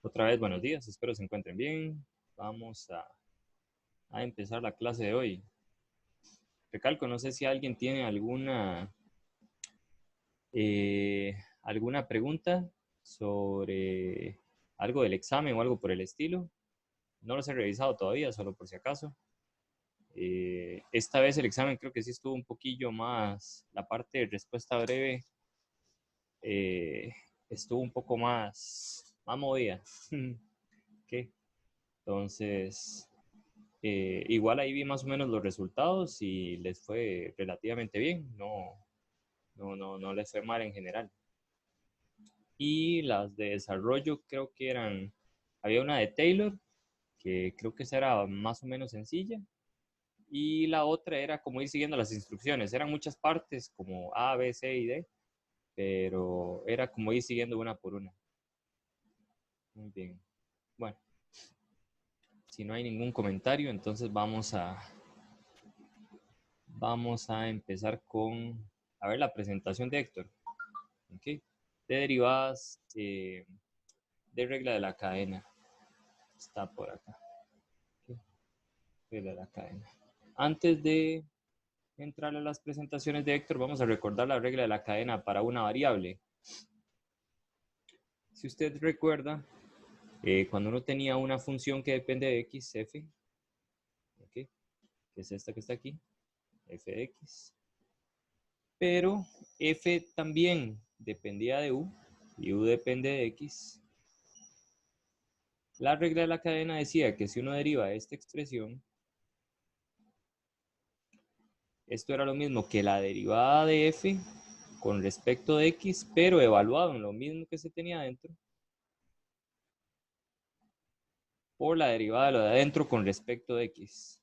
Otra vez, buenos días, espero se encuentren bien. Vamos a empezar la clase de hoy. Recalco, no sé si alguien tiene alguna pregunta sobre algo del examen o algo por el estilo. No los he revisado todavía, solo por si acaso. Esta vez el examen creo que sí estuvo un poquillo más, la parte de respuesta breve eh, estuvo un poco más movida. ¿Qué? Entonces, igual ahí vi más o menos los resultados y les fue relativamente bien, no les fue mal en general. Y las de desarrollo creo que había una de Taylor, que creo que esa era más o menos sencilla, y la otra era como ir siguiendo las instrucciones, eran muchas partes como A, B, C y D, pero era como ir siguiendo una por una. Muy bien. Bueno, si no hay ningún comentario, entonces vamos a empezar con, a ver, la presentación de Héctor. ¿Okay? De derivadas de regla de la cadena. Está por acá. ¿Okay? Regla de la cadena. Antes de entrar a las presentaciones de Héctor, vamos a recordar la regla de la cadena para una variable. Si usted recuerda, cuando uno tenía una función que depende de x, f, ¿okay? Que es esta que está aquí, f de x, pero f también dependía de u, y u depende de x. La regla de la cadena decía que si uno deriva esta expresión, esto era lo mismo que la derivada de f con respecto de x, pero evaluado en lo mismo que se tenía adentro, por la derivada de lo de adentro con respecto de x.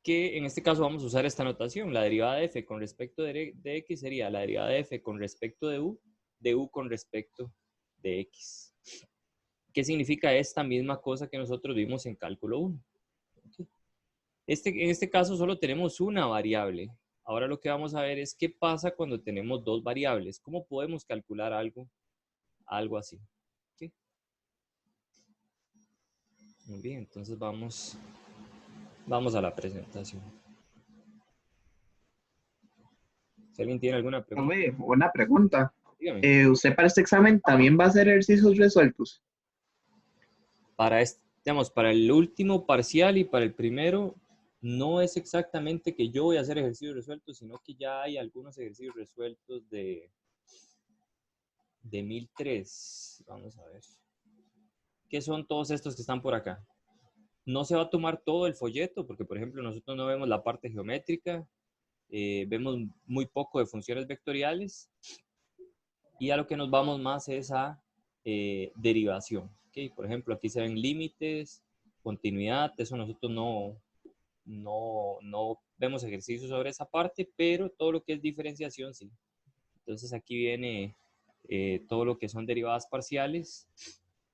Que en este caso vamos a usar esta notación. La derivada de f con respecto de x sería la derivada de f con respecto de u con respecto de x. ¿Qué significa esta misma cosa que nosotros vimos en cálculo 1? En este caso solo tenemos una variable. Ahora lo que vamos a ver es qué pasa cuando tenemos dos variables. ¿Cómo podemos calcular algo así? ¿Sí? Muy bien, entonces vamos a la presentación. Si alguien tiene alguna pregunta, Hombre, una pregunta. dígame. ¿Usted para este examen también va a hacer ejercicios resueltos? Digamos, para el último parcial y para el primero, no es exactamente que yo voy a hacer ejercicios resueltos, sino que ya hay algunos ejercicios resueltos de 1003. Vamos a ver. ¿Qué son todos estos que están por acá? No se va a tomar todo el folleto, porque por ejemplo nosotros no vemos la parte geométrica, vemos muy poco de funciones vectoriales, y a lo que nos vamos más es a derivación. ¿Okay? Por ejemplo, aquí se ven límites, continuidad, eso nosotros no vemos ejercicios sobre esa parte, pero todo lo que es diferenciación sí. Entonces aquí viene todo lo que son derivadas parciales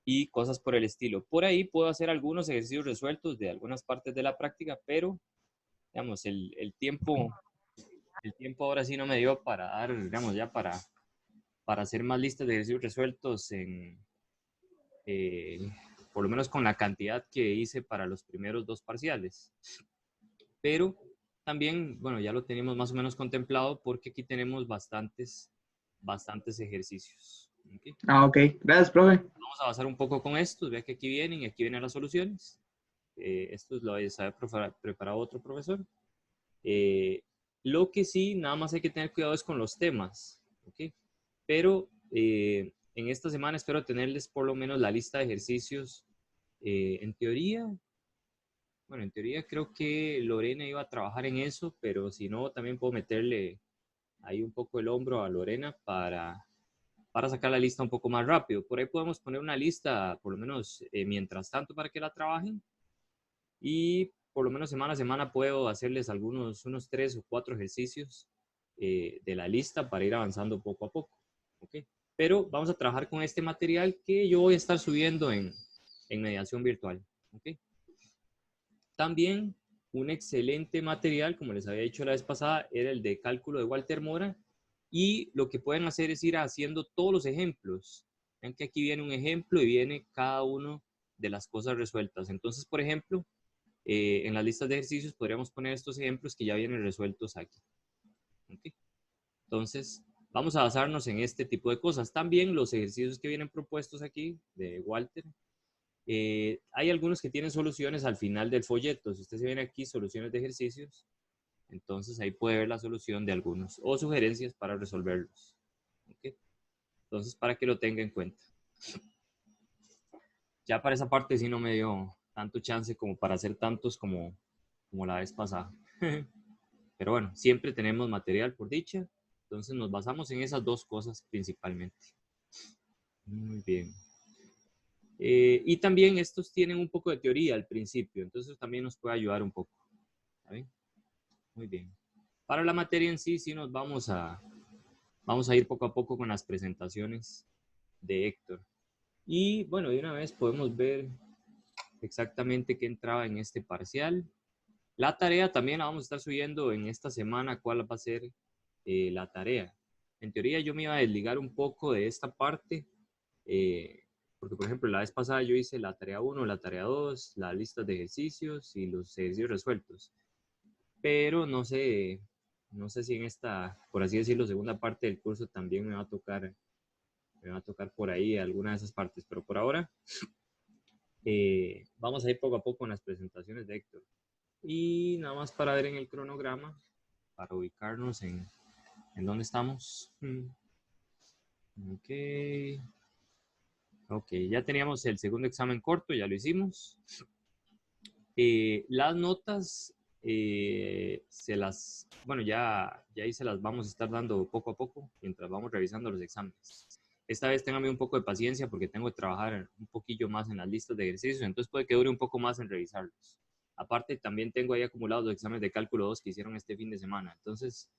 y cosas por el estilo. Por ahí puedo hacer algunos ejercicios resueltos de algunas partes de la práctica, pero digamos, el tiempo ahora sí no me dio para dar, digamos, ya para hacer más listas de ejercicios resueltos eh, por lo menos con la cantidad que hice para los primeros dos parciales. Pero también, bueno, ya lo tenemos más o menos contemplado porque aquí tenemos bastantes ejercicios. ¿Okay? Ah, ok. Gracias, profe. Vamos a avanzar un poco con estos, vea que aquí vienen y aquí vienen las soluciones. Esto lo ha preparado otro profesor. Eh, lo que sí, nada más hay que tener cuidado es con los temas, ¿ok? Pero en esta semana espero tenerles por lo menos la lista de ejercicios. En teoría, bueno, en teoría creo que Lorena iba a trabajar en eso, pero si no, también puedo meterle ahí un poco el hombro a Lorena para sacar la lista un poco más rápido. Por ahí podemos poner una lista, por lo menos mientras tanto, para que la trabajen. Y por lo menos semana a semana puedo hacerles unos 3 o 4 ejercicios de la lista para ir avanzando poco a poco. ¿Okay? Pero vamos a trabajar con este material que yo voy a estar subiendo en mediación virtual. ¿Okay? También un excelente material, como les había dicho la vez pasada, era el de cálculo de Walter Mora. Y lo que pueden hacer es ir haciendo todos los ejemplos. Ven que aquí viene un ejemplo y viene cada uno de las cosas resueltas. Entonces, por ejemplo, en las listas de ejercicios podríamos poner estos ejemplos que ya vienen resueltos aquí. ¿Okay? Entonces, vamos a basarnos en este tipo de cosas. También los ejercicios que vienen propuestos aquí de Walter, hay algunos que tienen soluciones al final del folleto. Si usted se viene aquí, soluciones de ejercicios, entonces ahí puede ver la solución de algunos o sugerencias para resolverlos. ¿Okay? Entonces, para que lo tenga en cuenta. Ya para esa parte sí no me dio tanto chance como para hacer tantos como la vez pasada. Pero bueno, siempre tenemos material por dicha. Entonces nos basamos en esas dos cosas principalmente. Muy bien. Y también estos tienen un poco de teoría al principio, entonces también nos puede ayudar un poco. ¿Está bien? Muy bien. Para la materia en sí, sí nos vamos a ir poco a poco con las presentaciones de Héctor. Y bueno, de una vez podemos ver exactamente qué entraba en este parcial. La tarea también la vamos a estar subiendo en esta semana, cuál va a ser la tarea. En teoría yo me iba a desligar un poco de esta parte, porque por ejemplo la vez pasada yo hice la tarea 1, la tarea 2, las listas de ejercicios y los ejercicios resueltos. Pero no sé si en esta, por así decirlo, segunda parte del curso también me va a tocar por ahí alguna de esas partes, pero por ahora vamos a ir poco a poco con las presentaciones de Héctor. Y nada más para ver en el cronograma, para ubicarnos en dónde estamos. Ok. Ok, ya teníamos el segundo examen corto, ya lo hicimos. Las notas bueno, ya ahí se las vamos a estar dando poco a poco mientras vamos revisando los exámenes. Esta vez téngame un poco de paciencia porque tengo que trabajar un poquillo más en las listas de ejercicios, entonces puede que dure un poco más en revisarlos. Aparte, también tengo ahí acumulados los exámenes de cálculo 2 que hicieron este fin de semana, entonces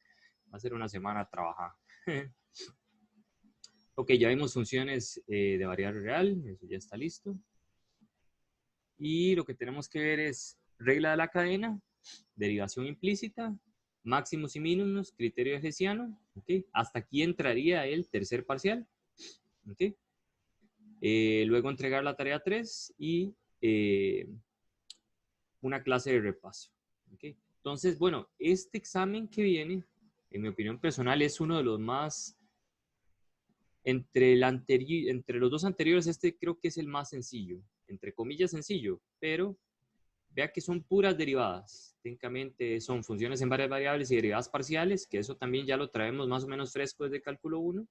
va a ser una semana trabajada. Ok, ya vimos funciones de variable real, eso ya está listo. Y lo que tenemos que ver es regla de la cadena, derivación implícita, máximos y mínimos, criterio de Hessiano. ¿Okay? Hasta aquí entraría el tercer parcial. ¿Okay? Luego entregar la tarea 3 y una clase de repaso. ¿Okay? Entonces, bueno, este examen que viene, en mi opinión personal, es uno de los más... Entre los dos anteriores, este creo que es el más sencillo. Entre comillas sencillo, pero vea que son puras derivadas. Técnicamente son funciones en varias variables y derivadas parciales, que eso también ya lo traemos más o menos fresco desde cálculo 1.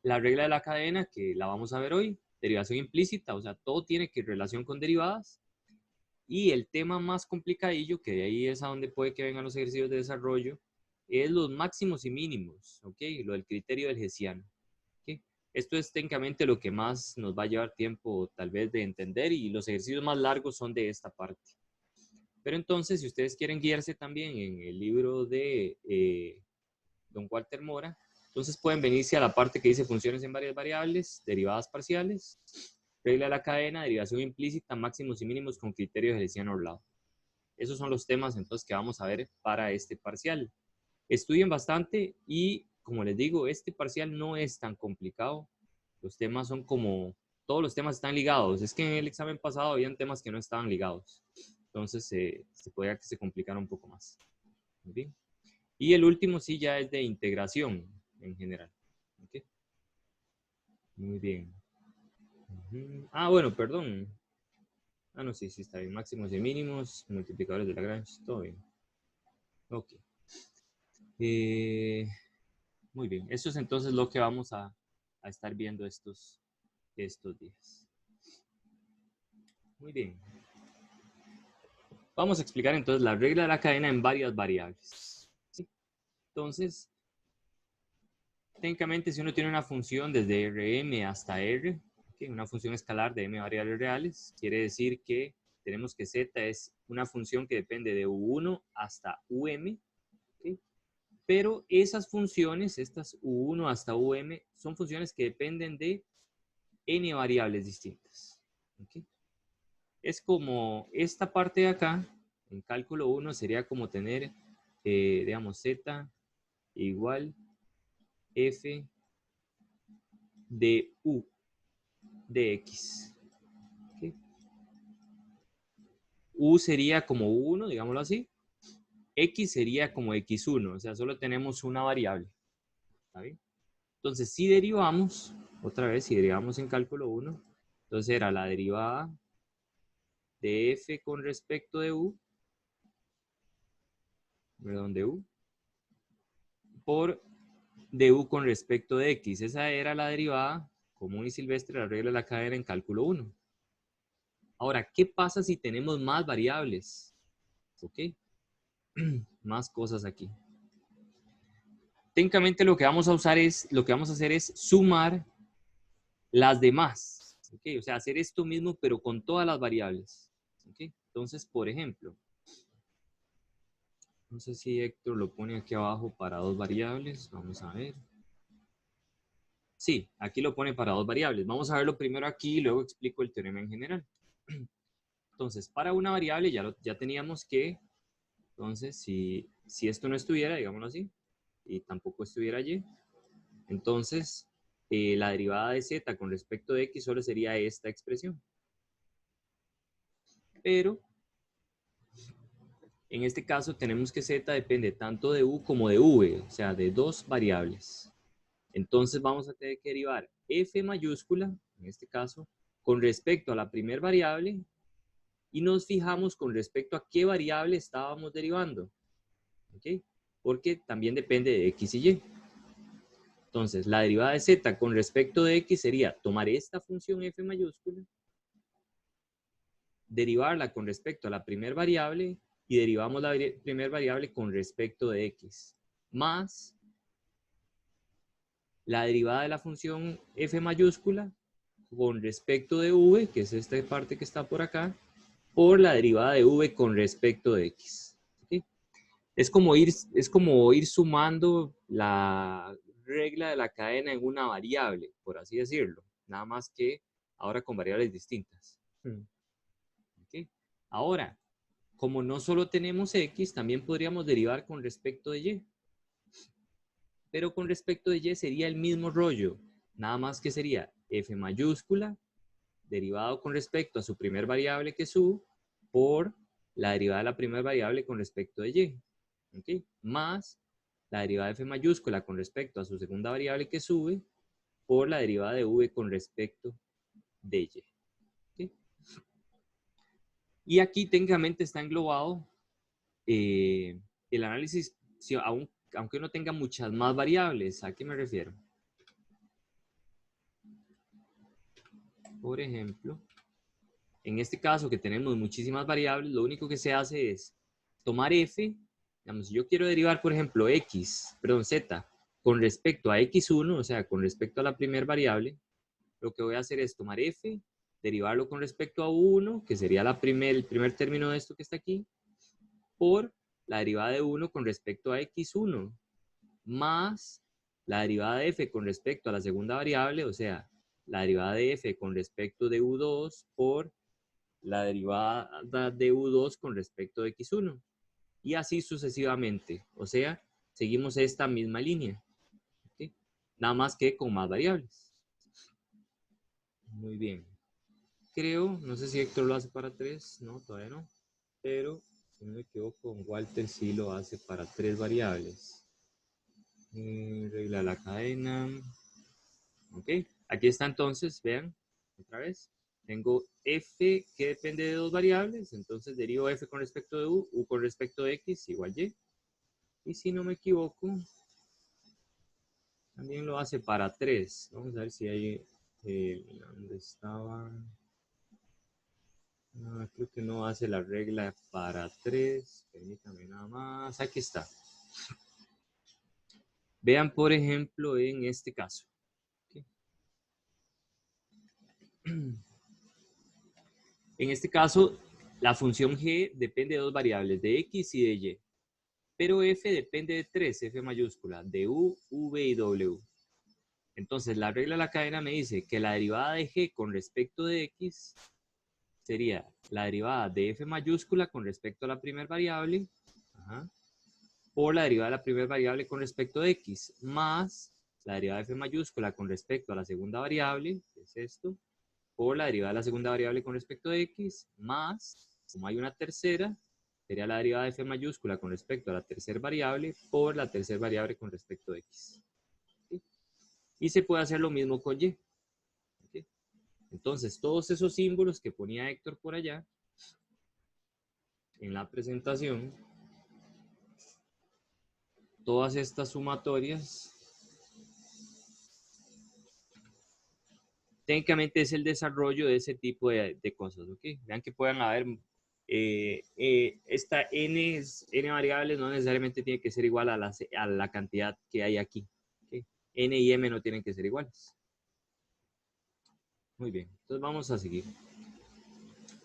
La regla de la cadena, que la vamos a ver hoy. Derivación implícita, o sea, todo tiene que relación con derivadas. Y el tema más complicadillo, que de ahí es a donde puede que vengan los ejercicios de desarrollo, es los máximos y mínimos, ¿ok? Lo del criterio del Hessiano. ¿Okay? Esto es técnicamente lo que más nos va a llevar tiempo tal vez de entender y los ejercicios más largos son de esta parte. Pero entonces, si ustedes quieren guiarse también en el libro de don Walter Mora, entonces pueden venirse a la parte que dice funciones en varias variables, derivadas parciales, regla de la cadena, derivación implícita, máximos y mínimos con criterio de Hessiano-Orlado. Esos son los temas entonces que vamos a ver para este parcial. Estudien bastante y, como les digo, este parcial no es tan complicado. Los temas son como, todos los temas están ligados. Es que en el examen pasado habían temas que no estaban ligados. Entonces se podía que se complicara un poco más. Muy bien. Y el último sí ya es de integración en general. ¿Okay? Muy bien. Ah, bueno, perdón. Ah, no, sí, está bien. Máximos y mínimos, multiplicadores de Lagrange, todo bien. Ok. Muy bien. Eso es entonces lo que vamos a estar viendo estos días. Muy bien. Vamos a explicar entonces la regla de la cadena en varias variables. ¿Sí? Entonces, técnicamente si uno tiene una función desde Rm hasta R, ¿okay? Una función escalar de m variables reales, quiere decir que tenemos que z es una función que depende de u1 hasta um, ¿okay? Pero esas funciones, estas u1 hasta um, son funciones que dependen de n variables distintas. ¿Okay? Es como esta parte de acá, en cálculo 1 sería como tener, digamos, z igual f de u de x. ¿Okay? U sería como 1, digámoslo así. X sería como x1, o sea, solo tenemos una variable. ¿Está bien? Entonces, si derivamos, otra vez, si derivamos en cálculo 1, entonces era la derivada de f con respecto de u, perdón, de u, por de u con respecto de x. Esa era la derivada común y silvestre, la regla de la cadena en cálculo 1. Ahora, ¿qué pasa si tenemos más variables? ¿Ok? Más cosas aquí. Técnicamente lo que vamos a hacer es sumar las demás. ¿Ok? O sea, hacer esto mismo, pero con todas las variables. ¿Ok? Entonces, por ejemplo, no sé si Héctor lo pone aquí abajo para dos variables. Vamos a ver. Sí, aquí lo pone para dos variables. Vamos a verlo primero aquí y luego explico el teorema en general. Entonces, para una variable ya teníamos que, entonces, si esto no estuviera, digámoslo así, y tampoco estuviera y, entonces la derivada de z con respecto de x solo sería esta expresión. Pero en este caso tenemos que z depende tanto de u como de v, o sea, de dos variables. Entonces vamos a tener que derivar f mayúscula, en este caso, con respecto a la primera variable y nos fijamos con respecto a qué variable estábamos derivando. ¿Ok? Porque también depende de x y y. Entonces, la derivada de z con respecto de x sería tomar esta función f mayúscula, derivarla con respecto a la primera variable y derivamos la primera variable con respecto de x, más la derivada de la función f mayúscula con respecto de v, que es esta parte que está por acá, por la derivada de v con respecto de x. ¿Okay? Es como ir sumando la regla de la cadena en una variable, por así decirlo. Nada más que ahora con variables distintas. ¿Okay? Ahora, como no solo tenemos x, también podríamos derivar con respecto de y. Pero con respecto de y sería el mismo rollo. Nada más que sería f mayúscula derivado con respecto a su primer variable que es u por la derivada de la primera variable con respecto de y. ¿Okay? Más la derivada de f mayúscula con respecto a su segunda variable que es v por la derivada de v con respecto de y. ¿Okay? Y aquí técnicamente está englobado el análisis, aunque uno tenga muchas más variables. ¿A qué me refiero? Por ejemplo, en este caso que tenemos muchísimas variables, lo único que se hace es tomar f, digamos, si yo quiero derivar, por ejemplo, z, con respecto a x1, o sea, con respecto a la primera variable, lo que voy a hacer es tomar f, derivarlo con respecto a 1, que sería el primer término de esto que está aquí, por la derivada de 1 con respecto a x1, más la derivada de f con respecto a la segunda variable, o sea, la derivada de f con respecto de u2 por la derivada de u2 con respecto de x1. Y así sucesivamente. O sea, seguimos esta misma línea. ¿Okay? Nada más que con más variables. Muy bien. Creo, no sé si Héctor lo hace para 3, no, todavía no. Pero, si no me equivoco, Walter sí lo hace para 3 variables. Regla de la cadena. Ok, aquí está entonces, vean, otra vez. Tengo f que depende de dos variables, entonces derivo f con respecto de u con respecto de x igual y. Y si no me equivoco, también lo hace para 3. Vamos a ver si hay, ¿dónde estaba? No, creo que no hace la regla para 3. Permítame nada más. Aquí está. Vean, por ejemplo, en este caso. ¿Okay? En este caso, la función g depende de dos variables, de x y de y. Pero f depende de 3, f mayúscula, de u, v y w. Entonces, la regla de la cadena me dice que la derivada de g con respecto de x sería la derivada de f mayúscula con respecto a la primera variable, por la derivada de la primera variable con respecto de x, más la derivada de f mayúscula con respecto a la segunda variable, que es esto, por la derivada de la segunda variable con respecto a x, más, como hay una tercera, sería la derivada de f mayúscula con respecto a la tercera variable por la tercera variable con respecto a x. ¿Sí? Y se puede hacer lo mismo con y. ¿Sí? Entonces, todos esos símbolos que ponía Héctor por allá, en la presentación, todas estas sumatorias, técnicamente es el desarrollo de ese tipo de cosas, ¿ok? Vean que puedan haber, esta n variables no necesariamente tiene que ser igual a la cantidad que hay aquí, ¿ok? N y m no tienen que ser iguales. Muy bien, entonces vamos a seguir.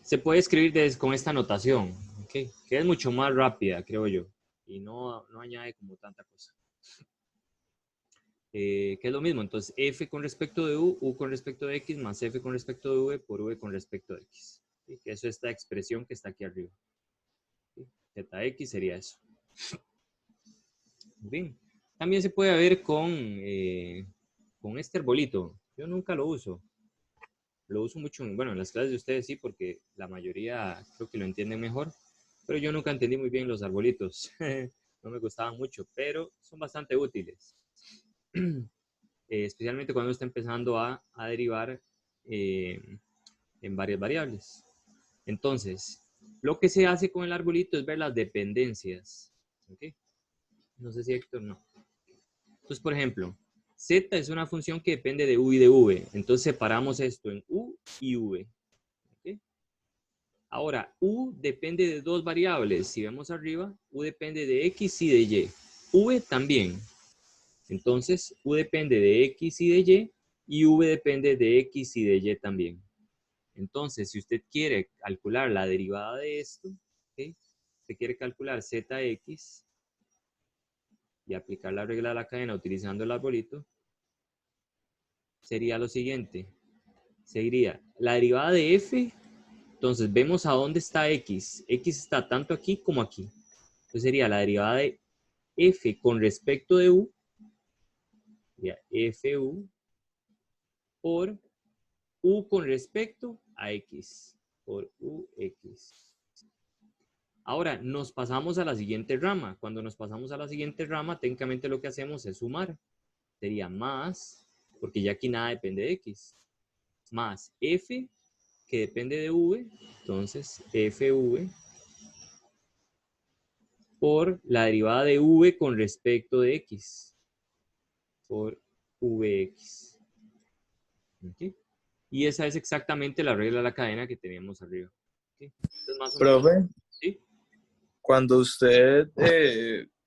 Se puede escribir con esta notación, ¿ok? Que es mucho más rápida, creo yo, y no añade como tanta cosa. Que es lo mismo, entonces f con respecto de u con respecto de x, más f con respecto de v por v con respecto de x. ¿Sí? Que eso es esta expresión que está aquí arriba. ¿Sí? Zx sería eso. Bien. También se puede ver con este arbolito. Yo nunca lo uso. Lo uso mucho, bueno, en las clases de ustedes sí, porque la mayoría creo que lo entienden mejor. Pero yo nunca entendí muy bien los arbolitos. No me gustaban mucho, pero son bastante útiles. Especialmente cuando está empezando a derivar en varias variables. Entonces, lo que se hace con el arbolito es ver las dependencias. ¿Okay? No sé si Héctor no. Entonces, por ejemplo, z es una función que depende de u y de v. Entonces, separamos esto en u y v. ¿Okay? Ahora, u depende de dos variables. Si vemos arriba, u depende de x y de y. V también. Entonces, u depende de x y de y v depende de x y de y también. Entonces, si usted quiere calcular la derivada de esto, ¿okay? Usted quiere calcular zx y aplicar la regla de la cadena utilizando el arbolito, sería lo siguiente. Sería la derivada de f, entonces vemos a dónde está x. X está tanto aquí como aquí. Entonces sería la derivada de f con respecto de u, sería fu, por u con respecto a x, por ux. Ahora, nos pasamos a la siguiente rama. Cuando nos pasamos a la siguiente rama, técnicamente lo que hacemos es sumar. Sería más, porque ya aquí nada depende de x, más f, que depende de v, entonces fv, por la derivada de v con respecto de x, por vx. ¿Okay? Y esa es exactamente la regla de la cadena que teníamos arriba. ¿Okay? Entonces, más o menos, Profe, ¿sí? cuando usted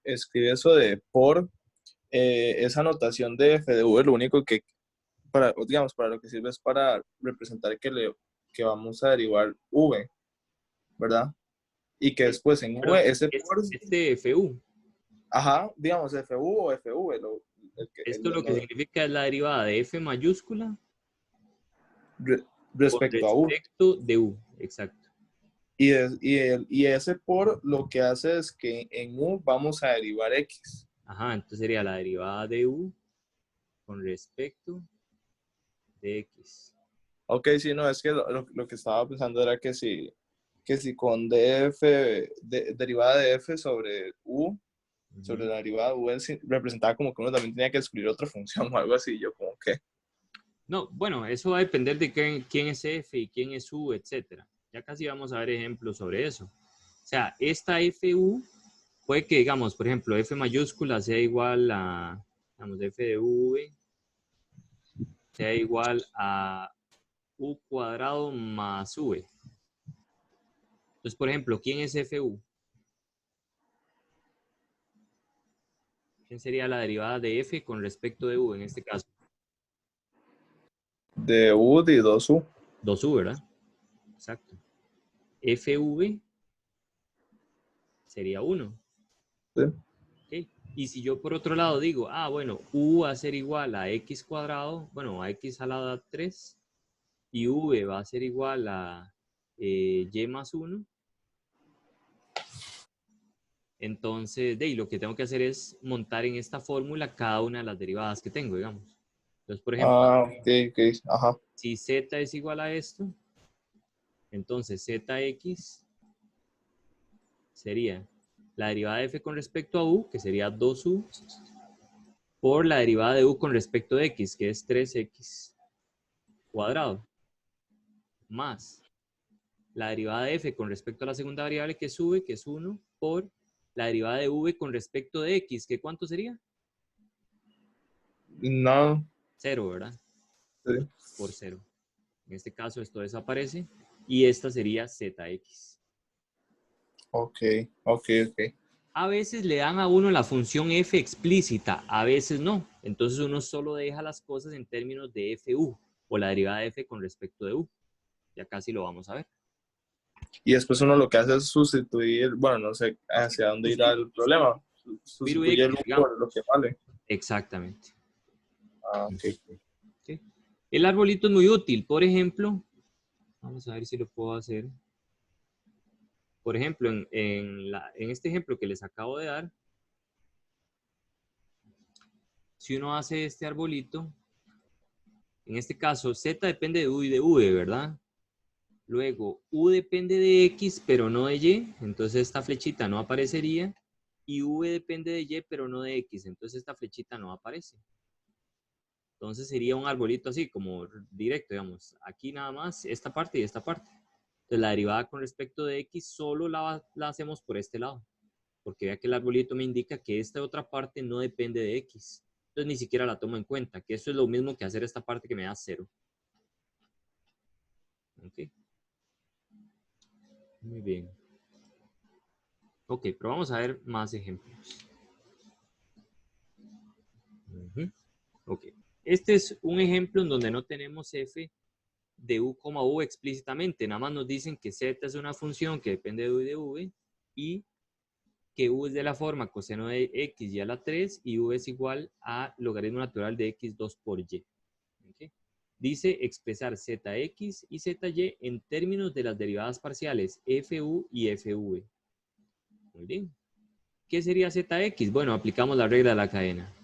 escribe eso de por, esa notación de f de v, lo único que, digamos, para lo que sirve es para representar que vamos a derivar v, ¿verdad? Y que después en Perdón, v, ese por, este fu. ajá, digamos, fu o fv, Esto lo que significa es la derivada de f mayúscula re- con respecto a u. respecto de u. Exacto. Y ese por lo que hace es que en u vamos a derivar x. Ajá, entonces sería la derivada de u con respecto de x. Ok, sí, no, es que lo que estaba pensando era que si con df, derivada de f sobre u, sobre la derivada de u, representaba como que uno también tenía que excluir otra función o algo así, yo como que... No, bueno, eso va a depender de quién es f y quién es u, etcétera. Ya casi vamos a ver ejemplos sobre eso. O sea, esta fu puede que, digamos, por ejemplo, f mayúscula sea igual a, digamos, f de v sea igual a u cuadrado más v. Entonces, por ejemplo, ¿quién es fu? ¿Quién sería la derivada de f con respecto de u en este caso? De u de 2u. 2u, ¿verdad? Exacto. fv sería 1. ¿Sí? ¿Okay? Y si yo por otro lado digo, bueno, u va a ser igual a x cuadrado, bueno, a x a la 3, y v va a ser igual a y más 1, Entonces, de ahí, lo que tengo que hacer es montar en esta fórmula cada una de las derivadas que tengo, digamos. Entonces, por ejemplo, Ok, ajá. si z es igual a esto, entonces zx sería la derivada de f con respecto a u, que sería 2u, por la derivada de u con respecto de x, que es 3x cuadrado, más la derivada de f con respecto a la segunda variable, que es v, que es 1, por la derivada de v con respecto de x, que ¿cuánto sería? No. 0, ¿verdad? Sí. Por 0. En este caso esto desaparece y esta sería zx. Ok. A veces le dan a uno la función f explícita, a veces no. Entonces uno solo deja las cosas en términos de fu, o la derivada de f con respecto de u. Ya casi lo vamos a ver. Y después uno lo que hace es sustituir, bueno, no sé hacia dónde irá el problema. Sustituye el X, 1 digamos. por lo que vale. Exactamente. Ok. ¿Sí? El arbolito es muy útil. Por ejemplo, vamos a ver si lo puedo hacer. Por ejemplo, en este ejemplo que les acabo de dar, si uno hace este arbolito, en este caso z depende de u y de v, ¿verdad? Luego, u depende de x, pero no de y, entonces esta flechita no aparecería. Y v depende de y, pero no de x, entonces esta flechita no aparece. Entonces sería un arbolito así, como directo, digamos. Aquí nada más, esta parte y esta parte. Entonces la derivada con respecto de x solo la hacemos por este lado. Porque vea que el arbolito me indica que esta otra parte no depende de x. Entonces ni siquiera la tomo en cuenta, que eso es lo mismo que hacer esta parte que me da 0. ¿Ok? Muy bien. Ok, pero vamos a ver más ejemplos. Ok. Este es un ejemplo en donde no tenemos f de u, u explícitamente. Nada más nos dicen que z es una función que depende de u y de v y que u es de la forma coseno de x y a la 3 y u es igual a logaritmo natural de x2 por y. ¿Okay? Dice expresar zx y zy en términos de las derivadas parciales fu y fv. Muy bien. ¿Qué sería zx? Bueno, aplicamos la regla de la cadena.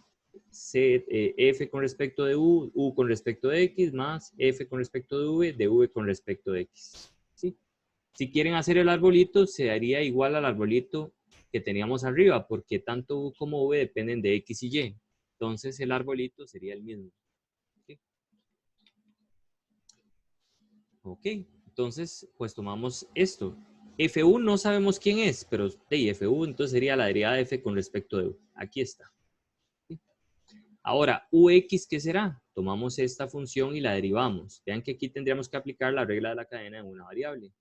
F con respecto de u con respecto de x, más f con respecto de v con respecto de x. ¿Sí? Si quieren hacer el arbolito, se daría igual al arbolito que teníamos arriba, porque tanto u como v dependen de x y y. Entonces el arbolito sería el mismo. ¿Sí? Ok, entonces pues tomamos esto. Fu no sabemos quién es, pero de Fu entonces sería la derivada de f con respecto de u. Aquí está. Ahora, ux, ¿qué será? Tomamos esta función y la derivamos. Vean que aquí tendríamos que aplicar la regla de la cadena en una variable.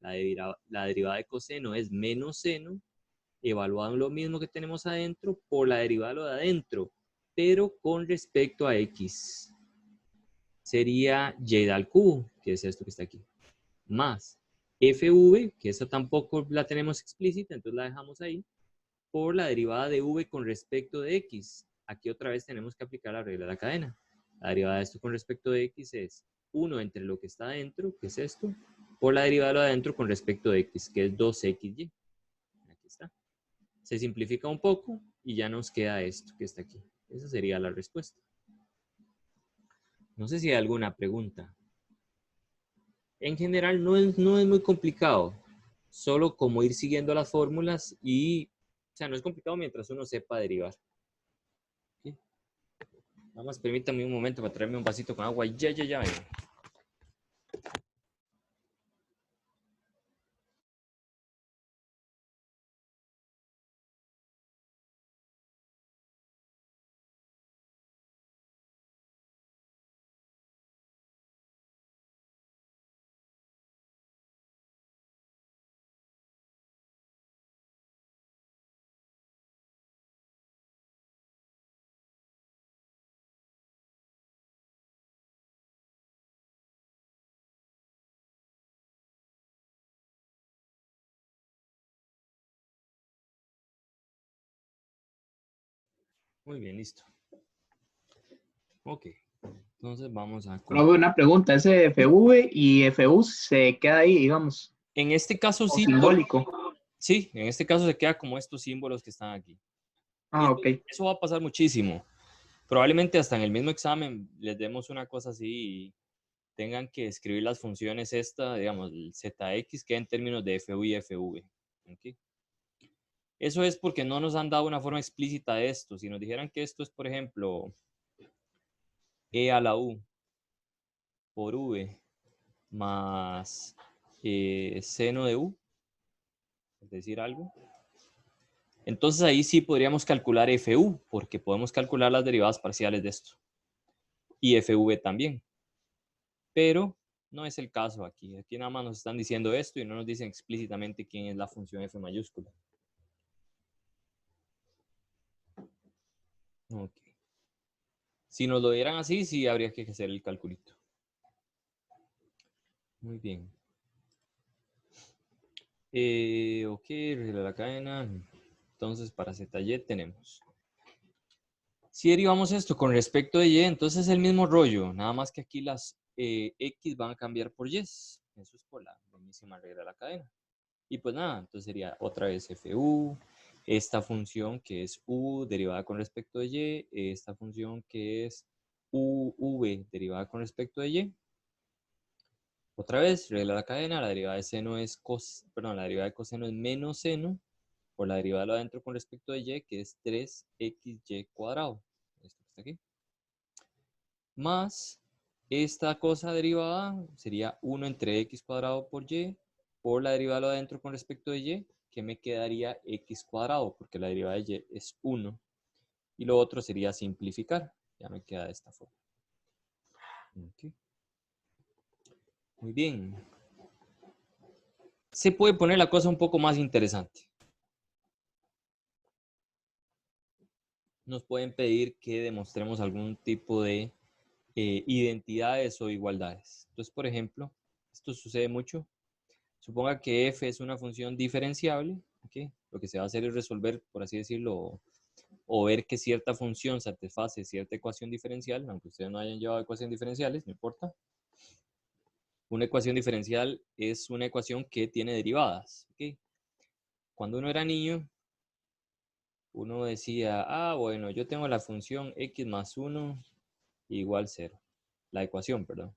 La derivada de coseno es menos seno, evaluado en lo mismo que tenemos adentro, por la derivada de lo de adentro, pero con respecto a x. Sería y al cubo, que es esto que está aquí, más fv, que esa tampoco la tenemos explícita, entonces la dejamos ahí, por la derivada de v con respecto de x. Aquí otra vez tenemos que aplicar la regla de la cadena. La derivada de esto con respecto de x es 1 entre lo que está adentro, que es esto, por la derivada de lo de adentro con respecto de x, que es 2xy. Aquí está. Se simplifica un poco y ya nos queda esto que está aquí. Esa sería la respuesta. No sé si hay alguna pregunta. En general no es muy complicado. Solo como ir siguiendo las fórmulas y, o sea, no es complicado mientras uno sepa derivar. ¿Sí? Nada más permítame un momento para traerme un vasito con agua. Ya vengo. Muy bien, listo. Ok, entonces vamos a... Solo una pregunta, ese FV y FU se queda ahí, digamos, En este caso o sí, simbólico. Sí, en este caso se queda como estos símbolos que están aquí. Ah, ok. Eso va a pasar muchísimo. Probablemente hasta en el mismo examen les demos una cosa así y tengan que escribir las funciones digamos, el ZX, que en términos de FU y FV. ¿Okay? Eso es porque no nos han dado una forma explícita de esto. Si nos dijeran que esto es, por ejemplo, E a la U por V más seno de U, es decir, algo. Entonces ahí sí podríamos calcular FU, porque podemos calcular las derivadas parciales de esto. Y FV también. Pero no es el caso aquí. Aquí nada más nos están diciendo esto y no nos dicen explícitamente quién es la función F mayúscula. Ok. Si nos lo dieran así, sí habría que hacer el calculito. Muy bien. Ok, regla de la cadena. Entonces, para ZY tenemos. Si derivamos esto con respecto de Y, entonces es el mismo rollo. Nada más que aquí las X van a cambiar por Y. Eso es por la mismísima regla de la cadena. Y pues nada, entonces sería otra vez FU, esta función que es U derivada con respecto de Y, esta función que es UV derivada con respecto de Y. Otra vez, regla de la cadena, la derivada de seno es la derivada de coseno es menos seno por la derivada de lo adentro con respecto de Y, que es 3xy cuadrado. Esto que está aquí. Más esta cosa derivada sería 1 entre x cuadrado por y por la derivada de lo adentro con respecto de y, que me quedaría x cuadrado, porque la derivada de y es 1. Y lo otro sería simplificar. Ya me queda de esta forma. Okay. Muy bien. Se puede poner la cosa un poco más interesante. Nos pueden pedir que demostremos algún tipo de identidades o igualdades. Entonces, por ejemplo, esto sucede mucho. Suponga que f es una función diferenciable. ¿Okay? Lo que se va a hacer es resolver, por así decirlo, o ver que cierta función satisface cierta ecuación diferencial, aunque ustedes no hayan llevado ecuaciones diferenciales, no importa. Una ecuación diferencial es una ecuación que tiene derivadas. ¿Okay? Cuando uno era niño, uno decía, bueno, yo tengo la función x más 1 igual 0. La ecuación, perdón.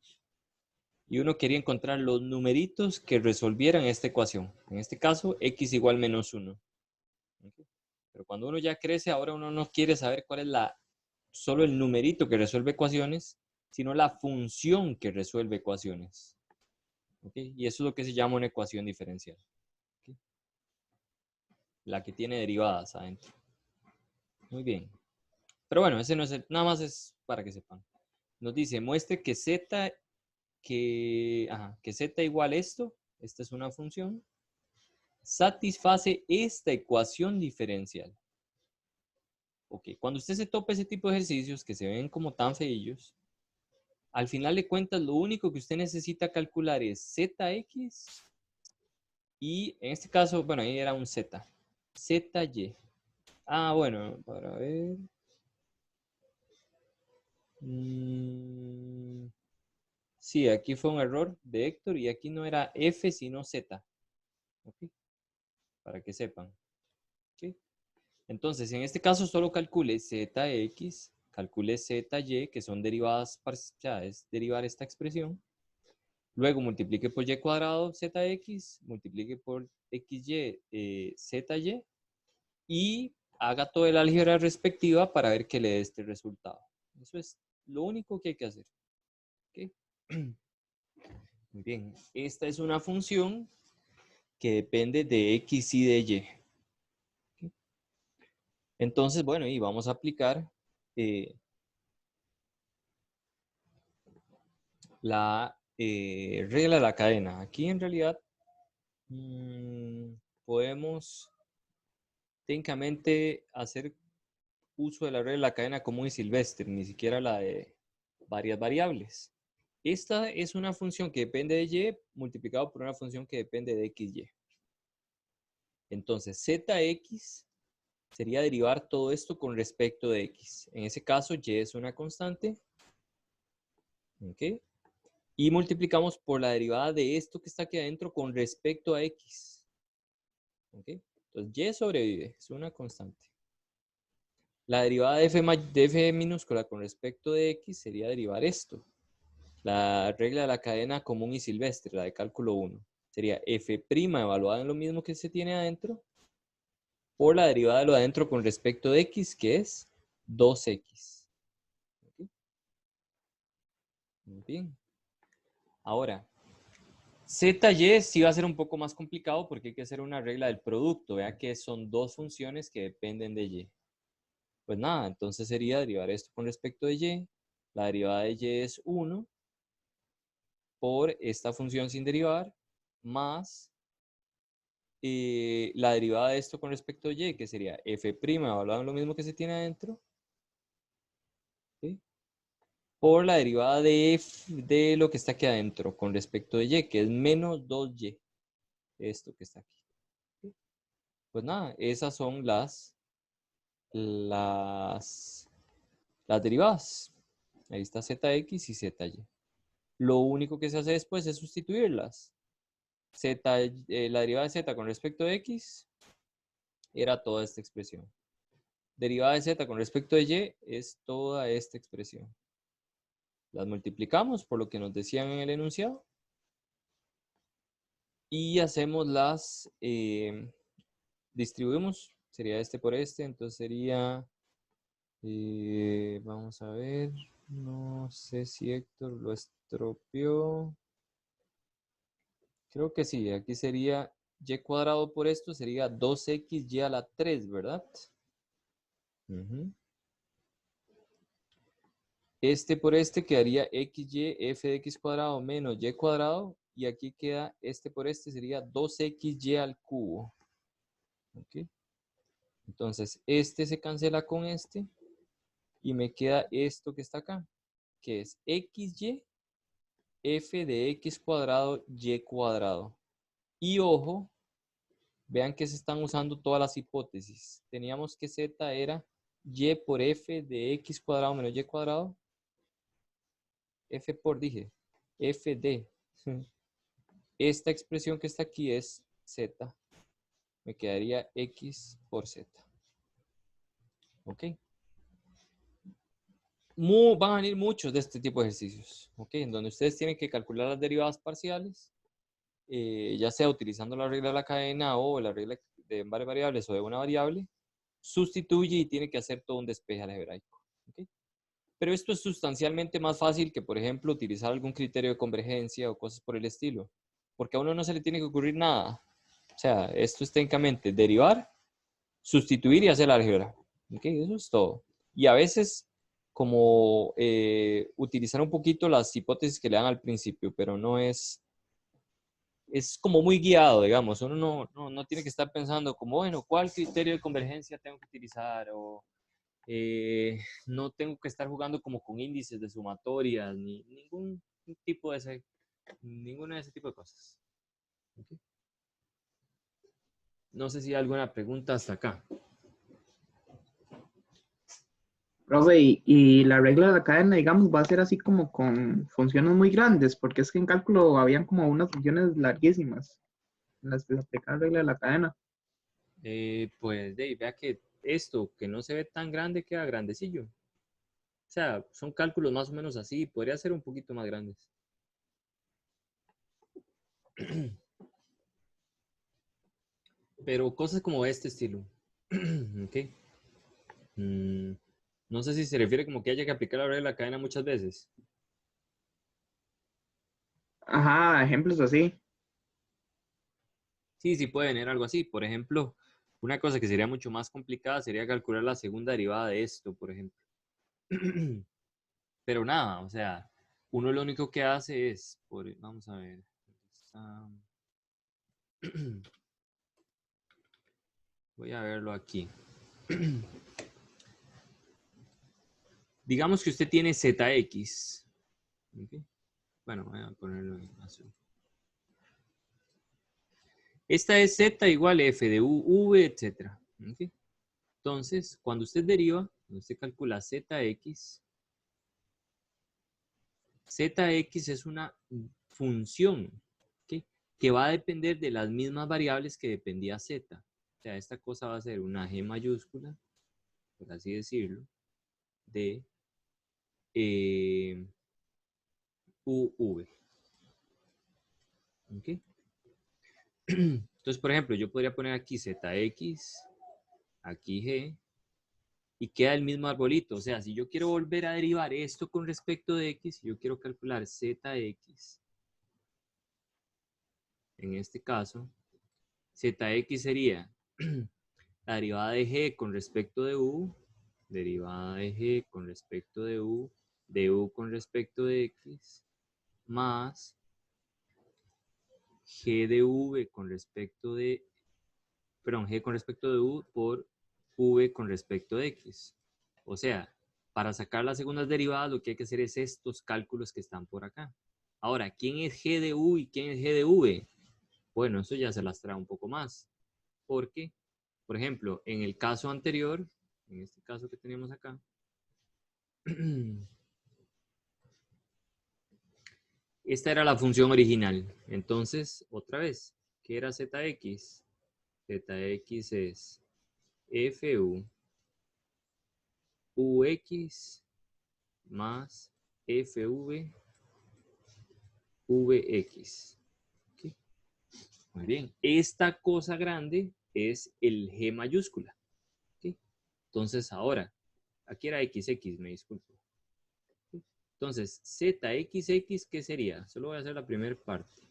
Y uno quería encontrar los numeritos que resolvieran esta ecuación. En este caso, x igual menos 1. ¿Okay? Pero cuando uno ya crece, ahora uno no quiere saber cuál es solo el numerito que resuelve ecuaciones, sino la función que resuelve ecuaciones. ¿Okay? Y eso es lo que se llama una ecuación diferencial. ¿Okay? La que tiene derivadas adentro. Muy bien. Pero bueno, ese no es nada más es para que sepan. Nos dice, muestre que z igual esto, esta es una función, satisface esta ecuación diferencial. Ok, cuando usted se topa ese tipo de ejercicios que se ven como tan feillos, al final de cuentas lo único que usted necesita calcular es zx y en este caso, bueno, ahí era un z, zy. Bueno, para ver. Sí, aquí fue un error de Héctor y aquí no era f sino z. ¿Okay? Para que sepan. ¿Okay? Entonces, en este caso solo calcule zx, calcule zy, que son derivadas parciales, derivar esta expresión. Luego multiplique por y cuadrado zx, multiplique por xy zy y haga toda la álgebra respectiva para ver que le dé este resultado. Eso es lo único que hay que hacer. ¿Okay? Muy bien. Esta es una función que depende de x y de y. ¿Okay? Entonces, bueno, y vamos a aplicar la regla de la cadena. Aquí en realidad podemos técnicamente hacer uso de la regla de la cadena común y silvestre, ni siquiera la de varias variables. Esta es una función que depende de y multiplicado por una función que depende de xy. Entonces, zx sería derivar todo esto con respecto de x. En ese caso, y es una constante. ¿Okay? Y multiplicamos por la derivada de esto que está aquí adentro con respecto a x. ¿Ok? Entonces, y sobrevive, es una constante. La derivada de f minúscula con respecto de x sería derivar esto. La regla de la cadena común y silvestre, la de cálculo 1. Sería f' evaluada en lo mismo que se tiene adentro por la derivada de lo adentro con respecto de x, que es 2x. ¿Ok? Muy bien. Ahora, ZY sí va a ser un poco más complicado porque hay que hacer una regla del producto. Vea que son dos funciones que dependen de Y. Pues nada, entonces sería derivar esto con respecto de Y. La derivada de Y es 1 por esta función sin derivar más la derivada de esto con respecto a Y, que sería f' evaluado en lo mismo que se tiene adentro, ¿sí? Por la derivada de, de lo que está aquí adentro con respecto de Y, que es menos 2Y, esto que está aquí. ¿Sí? Pues nada, esas son las derivadas. Ahí está ZX y ZY. Lo único que se hace después es sustituirlas. La derivada de Z con respecto de X era toda esta expresión. Derivada de Z con respecto de Y es toda esta expresión. Las multiplicamos por lo que nos decían en el enunciado. Y hacemos distribuimos. Sería este por este. Entonces sería, vamos a ver. No sé si Héctor lo estropeó. Creo que sí. Aquí sería y cuadrado por esto. Sería 2xy a la 3, ¿verdad? Este por este quedaría xy f de x cuadrado menos y cuadrado. Y aquí queda este por este sería 2xy al cubo. ¿Ok? Entonces, este se cancela con este. Y me queda esto que está acá. Que es xy f de x cuadrado y cuadrado. Y ojo, vean que se están usando todas las hipótesis. Teníamos que z era y por f de x cuadrado menos y cuadrado. F por, dije, f de. Esta expresión que está aquí es z. Me quedaría x por z. ¿Ok? Van a venir muchos de este tipo de ejercicios. ¿Ok? En donde ustedes tienen que calcular las derivadas parciales. Ya sea utilizando la regla de la cadena o la regla de varias variables o de una variable. Sustituye y tiene que hacer todo un despeje algebraico. ¿Ok? Pero esto es sustancialmente más fácil que, por ejemplo, utilizar algún criterio de convergencia o cosas por el estilo. Porque a uno no se le tiene que ocurrir nada. O sea, esto es técnicamente derivar, sustituir y hacer la álgebra. ¿Ok? Eso es todo. Y a veces, como utilizar un poquito las hipótesis que le dan al principio, pero no es como muy guiado, digamos. Uno no tiene que estar pensando como, bueno, ¿cuál criterio de convergencia tengo que utilizar? O no tengo que estar jugando como con índices de sumatorias, ni ninguna de ese tipo de cosas. ¿Okay? No sé si hay alguna pregunta hasta acá. Profe, y la regla de la cadena, digamos, va a ser así como con funciones muy grandes, porque es que en cálculo habían como unas funciones larguísimas en las que se aplica la regla de la cadena. Pues Dave, vea que esto que no se ve tan grande queda grandecillo. O sea, son cálculos más o menos así, podría ser un poquito más grandes. Pero cosas como este estilo. ¿Ok? No sé si se refiere como que haya que aplicar la regla de la cadena muchas veces. Ajá, ejemplos así. Sí, sí puede tener algo así. Por ejemplo, una cosa que sería mucho más complicada sería calcular la segunda derivada de esto, por ejemplo. Pero nada, o sea, uno lo único que hace es, vamos a ver. Voy a verlo aquí. Digamos que usted tiene ZX. ¿Okay? Bueno, voy a ponerlo en azul. Esta es Z igual F de U, V, etc. ¿Okay? Entonces, cuando usted deriva, cuando usted calcula ZX, ZX es una función, ¿okay? Que va a depender de las mismas variables que dependía Z. O sea, esta cosa va a ser una G mayúscula, por así decirlo, de UV. ¿Ok? Entonces, por ejemplo, yo podría poner aquí ZX, aquí G, y queda el mismo arbolito. O sea, si yo quiero volver a derivar esto con respecto de X, yo quiero calcular ZX. En este caso, ZX sería la derivada de G con respecto de U, derivada de G con respecto de U con respecto de X, más G de V con respecto de, perdón, G con respecto de U por V con respecto de X. O sea, para sacar las segundas derivadas lo que hay que hacer es estos cálculos que están por acá. Ahora, ¿quién es G de U y quién es G de V? Bueno, eso ya se las trae un poco más. Porque, por ejemplo, en el caso anterior, en este caso que tenemos acá, esta era la función original. Entonces, otra vez, ¿qué era ZX? ZX es FU UX más FV VX. ¿Okay? Muy bien. Esta cosa grande es el G mayúscula. ¿Okay? Entonces, ahora, aquí era XX, me disculpo. ¿Okay? Entonces, ZXX, ¿qué sería? Solo voy a hacer la primera parte.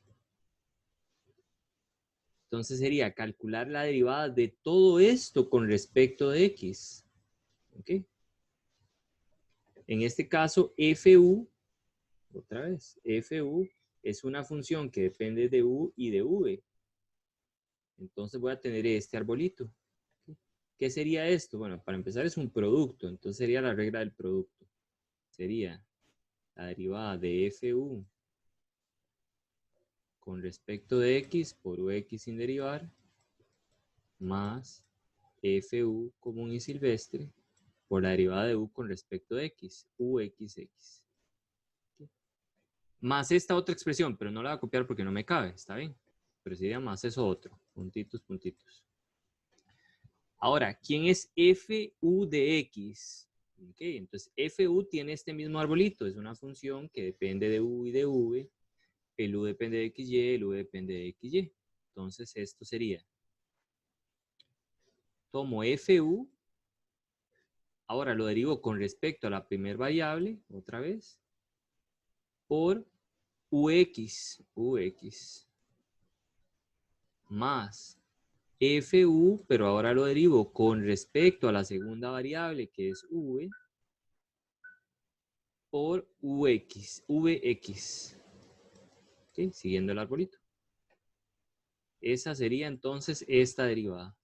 Entonces sería calcular la derivada de todo esto con respecto de X. ¿Ok? En este caso, FU, otra vez, FU es una función que depende de U y de V. Entonces voy a tener este arbolito. ¿Qué sería esto? Bueno, para empezar es un producto, entonces sería la regla del producto. Sería la derivada de FU con respecto de X por UX sin derivar, más FU común y silvestre por la derivada de U con respecto de X, UXX. Más esta otra expresión, pero no la voy a copiar porque no me cabe, ¿está bien? Pero sería más eso otro, puntitos, puntitos. Ahora, ¿quién es FU de X? Okay, entonces FU tiene este mismo arbolito, es una función que depende de U y de V, el U depende de XY, el U depende de XY. Entonces esto sería, tomo FU, ahora lo derivo con respecto a la primera variable, otra vez, por UX más FU, pero ahora lo derivo con respecto a la segunda variable que es V, por VX. ¿Okay? Siguiendo el arbolito. Esa sería entonces esta derivada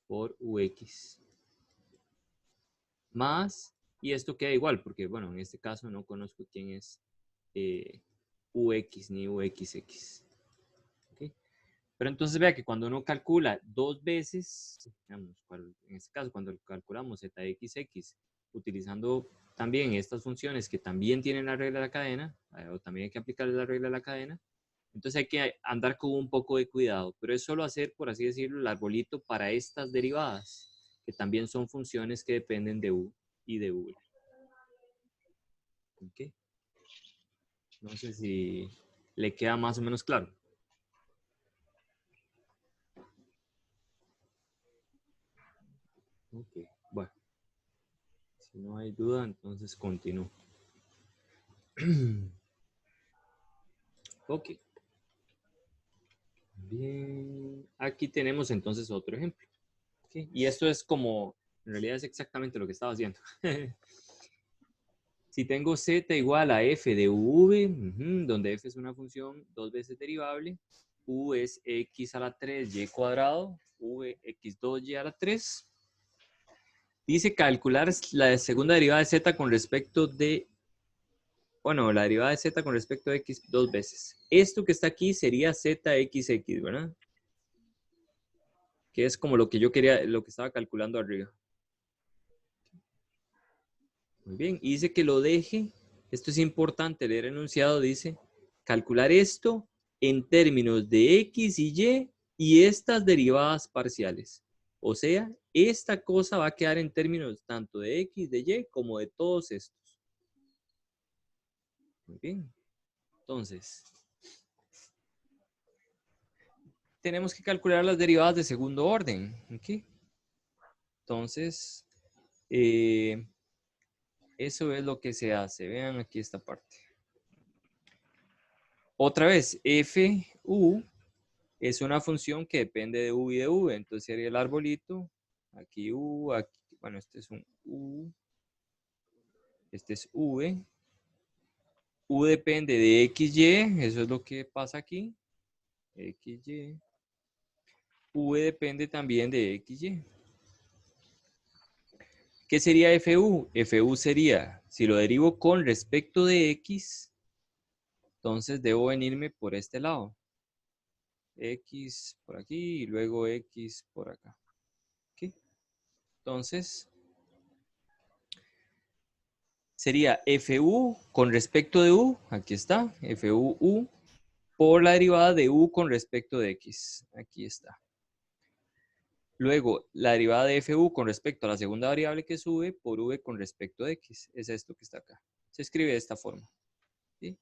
por UX. Más, y esto queda igual, porque bueno, en este caso no conozco quién es UX ni UXX. ¿Okay? Pero entonces vea que cuando uno calcula dos veces, digamos, en este caso cuando calculamos ZXX, utilizando también estas funciones que también tienen la regla de la cadena, o también hay que aplicarle la regla de la cadena, entonces hay que andar con un poco de cuidado, pero es solo hacer, por así decirlo, el arbolito para estas derivadas, que también son funciones que dependen de U y de V. ¿Okay? No sé si le queda más o menos claro. Ok, bueno. Si no hay duda, entonces continúo. Ok. Bien. Aquí tenemos entonces otro ejemplo. Okay. Y esto es como, en realidad es exactamente lo que estaba haciendo. Si tengo z igual a f de uv, donde f es una función dos veces derivable, u es x a la 3 y cuadrado, v x2 y a la 3. Dice calcular la segunda derivada de z con respecto de, bueno, la derivada de z con respecto de x dos veces. Esto que está aquí sería zxx, ¿verdad? Que es como lo que yo quería, lo que estaba calculando arriba. Muy bien, y dice que lo deje, esto es importante, leer el enunciado, dice, calcular esto en términos de x y y estas derivadas parciales. O sea, esta cosa va a quedar en términos tanto de X, de Y, como de todos estos. Muy bien. Entonces, tenemos que calcular las derivadas de segundo orden. ¿Okay? Entonces, eso es lo que se hace. Vean aquí esta parte. Otra vez, fu es una función que depende de u y de v. Entonces sería el arbolito. Aquí u, aquí, bueno, este es un u. Este es v. U depende de xy. Eso es lo que pasa aquí. xy. V depende también de xy. ¿Qué sería fu? Fu sería, si lo derivo con respecto de x, entonces debo venirme por este lado. X por aquí y luego X por acá. ¿Okay? Entonces, sería fu con respecto de u, aquí está, fu u, por la derivada de u con respecto de x. Aquí está. Luego, la derivada de fu con respecto a la segunda variable que sube por v con respecto de x. Es esto que está acá. Se escribe de esta forma. ¿Sí?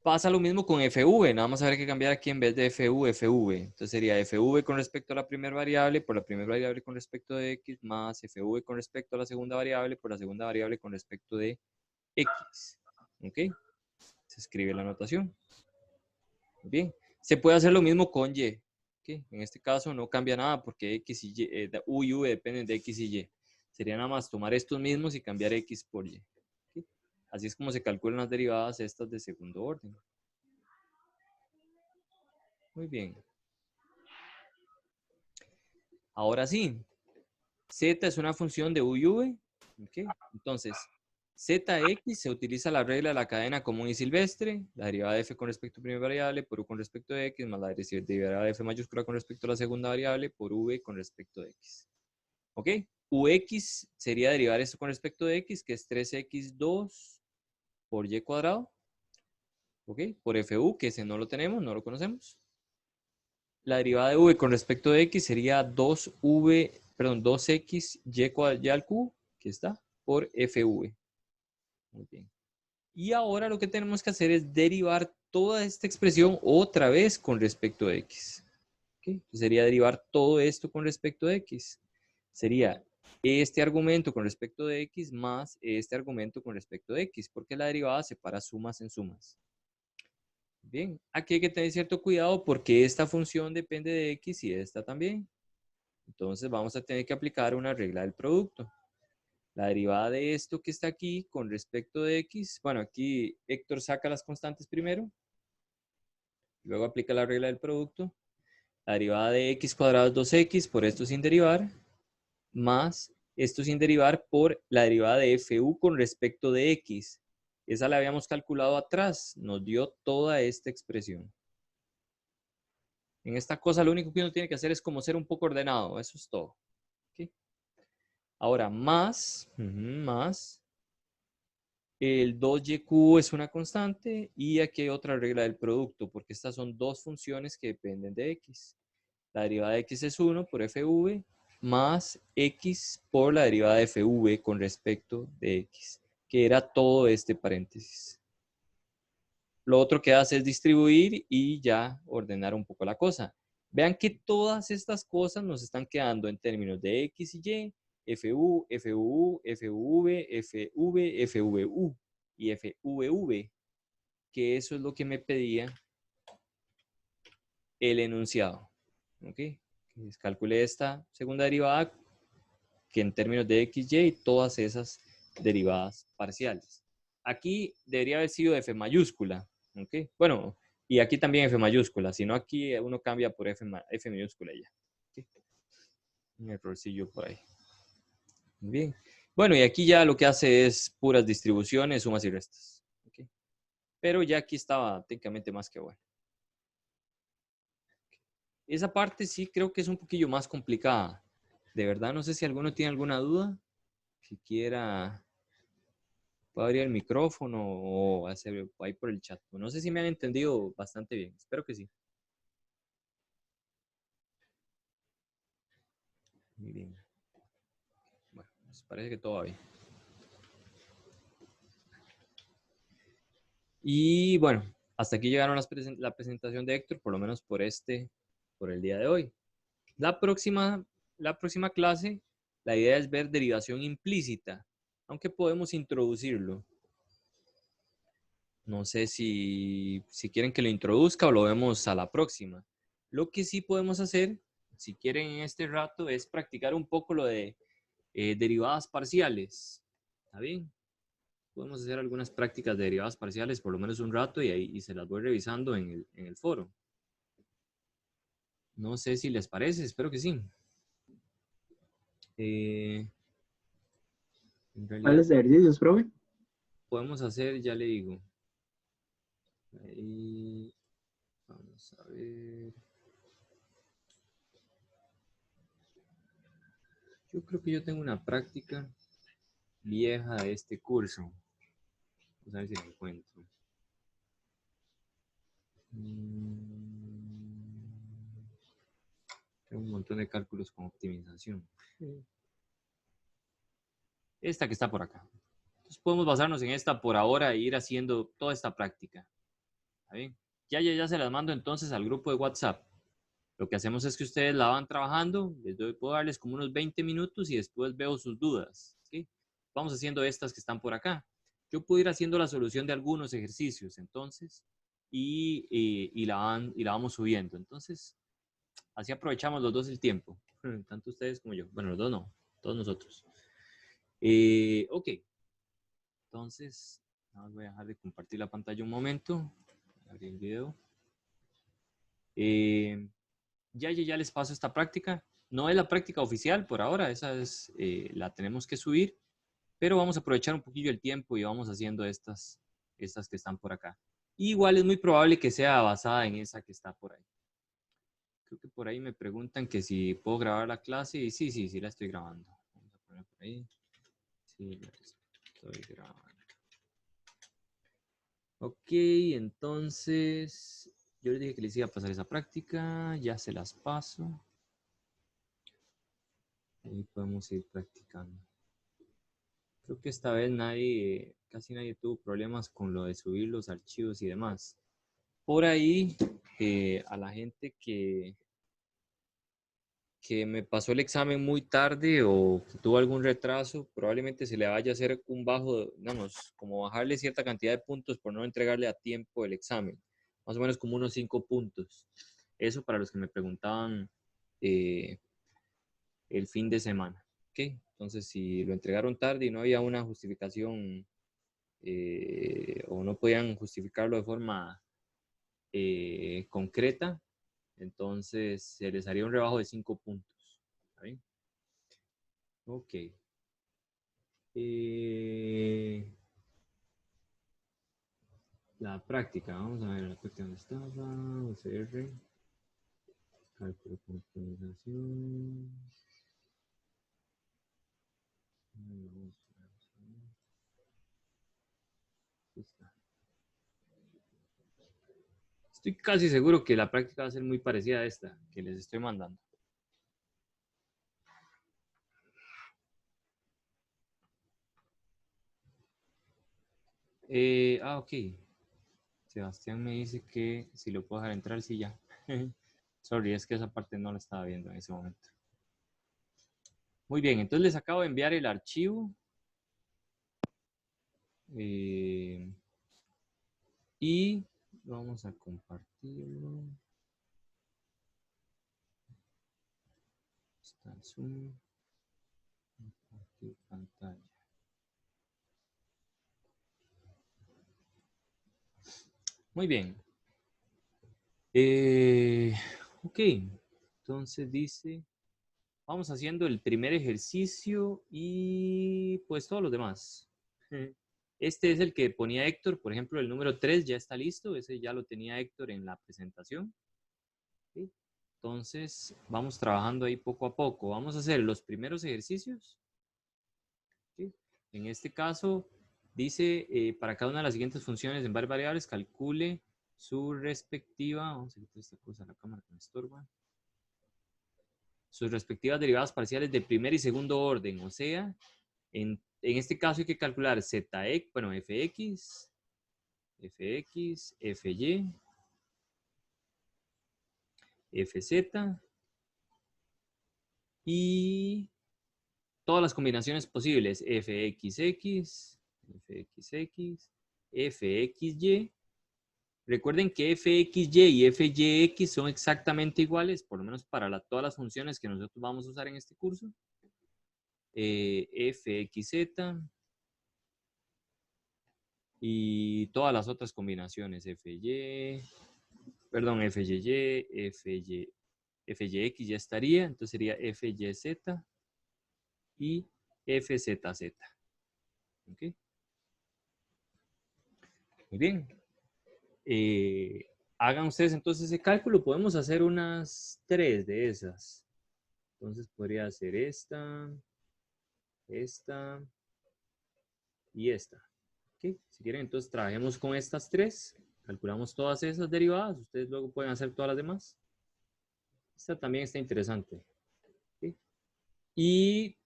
Pasa lo mismo con fv, nada más habrá que cambiar aquí en vez de fu, fv. Entonces sería fv con respecto a la primera variable por la primera variable con respecto de x más fv con respecto a la segunda variable por la segunda variable con respecto de x. ¿Ok? Se escribe la notación. Bien. Se puede hacer lo mismo con y. ¿Okay? En este caso no cambia nada porque x y y, u y v dependen de x y y. Sería nada más tomar estos mismos y cambiar x por y. ¿Okay? Así es como se calculan las derivadas estas de segundo orden. Muy bien. Ahora sí, z es una función de u y v. ¿Okay? Entonces, zx se utiliza la regla de la cadena común y silvestre, la derivada de f con respecto a la primera variable por u con respecto de x, más la derivada de f mayúscula con respecto a la segunda variable por v con respecto de x. ¿Ok? Ux sería derivar esto con respecto de x, que es 3x2 por y cuadrado. ¿Ok? Por fu, que ese no lo tenemos, no lo conocemos. La derivada de v con respecto de x sería 2x y al cubo, que está, por fv. Muy bien. Y ahora lo que tenemos que hacer es derivar toda esta expresión otra vez con respecto de x. ¿Okay? Sería derivar todo esto con respecto de x. Sería este argumento con respecto de x más este argumento con respecto de x, porque la derivada separa sumas en sumas. Bien, aquí hay que tener cierto cuidado porque esta función depende de x y esta también. Entonces vamos a tener que aplicar una regla del producto. La derivada de esto que está aquí con respecto de x, bueno, aquí Héctor saca las constantes primero, luego aplica la regla del producto. La derivada de x cuadrado es 2x por esto sin derivar, más esto sin derivar por la derivada de fu con respecto de x. Esa la habíamos calculado atrás, nos dio toda esta expresión. En esta cosa lo único que uno tiene que hacer es como ser un poco ordenado, eso es todo. ¿Okay? Ahora, más el 2y es una constante y aquí hay otra regla del producto, porque estas son dos funciones que dependen de x. La derivada de x es 1 por fv más x por la derivada de fv con respecto de x, que era todo este paréntesis. Lo otro que hace es distribuir y ya ordenar un poco la cosa. Vean que todas estas cosas nos están quedando en términos de x y y, fu, fuu, fv, fv, fvu y fvv, que eso es lo que me pedía el enunciado. ¿Ok? Calculé esta segunda derivada que en términos de x, y todas esas derivadas parciales. Aquí debería haber sido f mayúscula. ¿Ok? Bueno, y aquí también f mayúscula, si no aquí uno cambia por f minúscula ya. ¿Okay? Un errorcillo por ahí. Muy bien. Bueno, y aquí ya lo que hace es puras distribuciones, sumas y restas. ¿Okay? Pero ya aquí estaba técnicamente más que bueno. Esa parte sí creo que es un poquillo más complicada. De verdad, no sé si alguno tiene alguna duda. Si quiera, puede abrir el micrófono o hacer ahí por el chat. No sé si me han entendido bastante bien. Espero que sí. Muy bien. Bueno, pues parece que todo va bien. Y bueno, hasta aquí llegaron la presentación de Héctor, por lo menos por el día de hoy. La próxima clase, la idea es ver derivación implícita, aunque podemos introducirlo. No sé si quieren que lo introduzca o lo vemos a la próxima. Lo que sí podemos hacer, si quieren en este rato, es practicar un poco lo de derivadas parciales. ¿Está bien? Podemos hacer algunas prácticas de derivadas parciales por lo menos un rato y se las voy revisando en el foro. No sé si les parece, espero que sí. En realidad, ¿Cuáles ejercicios, profe? podemos hacer, ya le digo. Ahí, vamos a ver. Yo creo que yo tengo una práctica vieja de este curso. Vamos a ver si la encuentro. Tengo un montón de cálculos con optimización. Esta que está por acá. Entonces podemos basarnos en esta por ahora e ir haciendo toda esta práctica. ¿Está bien? Ya se las mando entonces al grupo de WhatsApp. Lo que hacemos es que ustedes la van trabajando, puedo darles como unos 20 minutos y después veo sus dudas. ¿Sí? Vamos haciendo estas que están por acá. Yo puedo ir haciendo la solución de algunos ejercicios entonces y la vamos subiendo. Entonces, así aprovechamos los dos el tiempo, tanto ustedes como yo. Bueno, los dos no, todos nosotros. Ok, entonces, voy a dejar de compartir la pantalla un momento. Abrir el video. Ya les paso esta práctica. No es la práctica oficial por ahora, esa es, la tenemos que subir, pero vamos a aprovechar un poquillo el tiempo y vamos haciendo estas que están por acá. Igual es muy probable que sea basada en esa que está por ahí. Creo que por ahí me preguntan que si puedo grabar la clase y sí la estoy grabando. Vamos a poner por ahí. Sí, la estoy grabando. Ok, entonces yo les dije que les iba a pasar esa práctica, ya se las paso. Ahí podemos ir practicando. Creo que esta vez casi nadie tuvo problemas con lo de subir los archivos y demás. Por ahí, a la gente que me pasó el examen muy tarde o que tuvo algún retraso, probablemente se le vaya a hacer un bajo, digamos, como bajarle cierta cantidad de puntos por no entregarle a tiempo el examen. Más o menos como unos 5 puntos. Eso para los que me preguntaban el fin de semana. ¿Okay? Entonces, si lo entregaron tarde y no había una justificación o no podían justificarlo de forma concreta, entonces se les haría un rebajo de 5 puntos. ¿Está bien? Ok. La práctica, vamos a ver la práctica donde estaba. UCR. Cálculo con optimización. Estoy casi seguro que la práctica va a ser muy parecida a esta que les estoy mandando. Ok. Sebastián me dice que si lo puedo dejar entrar, sí ya. Sorry, es que esa parte no la estaba viendo en ese momento. Muy bien, entonces les acabo de enviar el archivo. Y vamos a compartirlo. Está el Zoom. Compartir pantalla. Muy bien. Ok, entonces dice, vamos haciendo el primer ejercicio y pues todos los demás. Este es el que ponía Héctor, por ejemplo, el número 3 ya está listo, ese ya lo tenía Héctor en la presentación. ¿Sí? Entonces, vamos trabajando ahí poco a poco. Vamos a hacer los primeros ejercicios. ¿Sí? En este caso, dice, para cada una de las siguientes funciones en varias variables, calcule su respectiva, vamos a quitar esta cosa a la cámara que me estorba, sus respectivas derivadas parciales de primer y segundo orden. O sea, en este caso hay que calcular ZX, bueno, FX, FY, FZ y todas las combinaciones posibles. FXX, FXX, FXY. Recuerden que FXY y FYX son exactamente iguales, por lo menos para todas las funciones que nosotros vamos a usar en este curso. FXZ y todas las otras combinaciones. FYX ya estaría, entonces sería FYZ y FZZ. ¿Okay? Muy bien. Hagan ustedes entonces ese cálculo. Podemos hacer unas 3 de esas. Entonces podría ser esta y esta. ¿Okay? Si quieren, entonces trabajemos con estas 3. Calculamos todas esas derivadas. Ustedes luego pueden hacer todas las demás. Esta también está interesante. ¿Okay? Y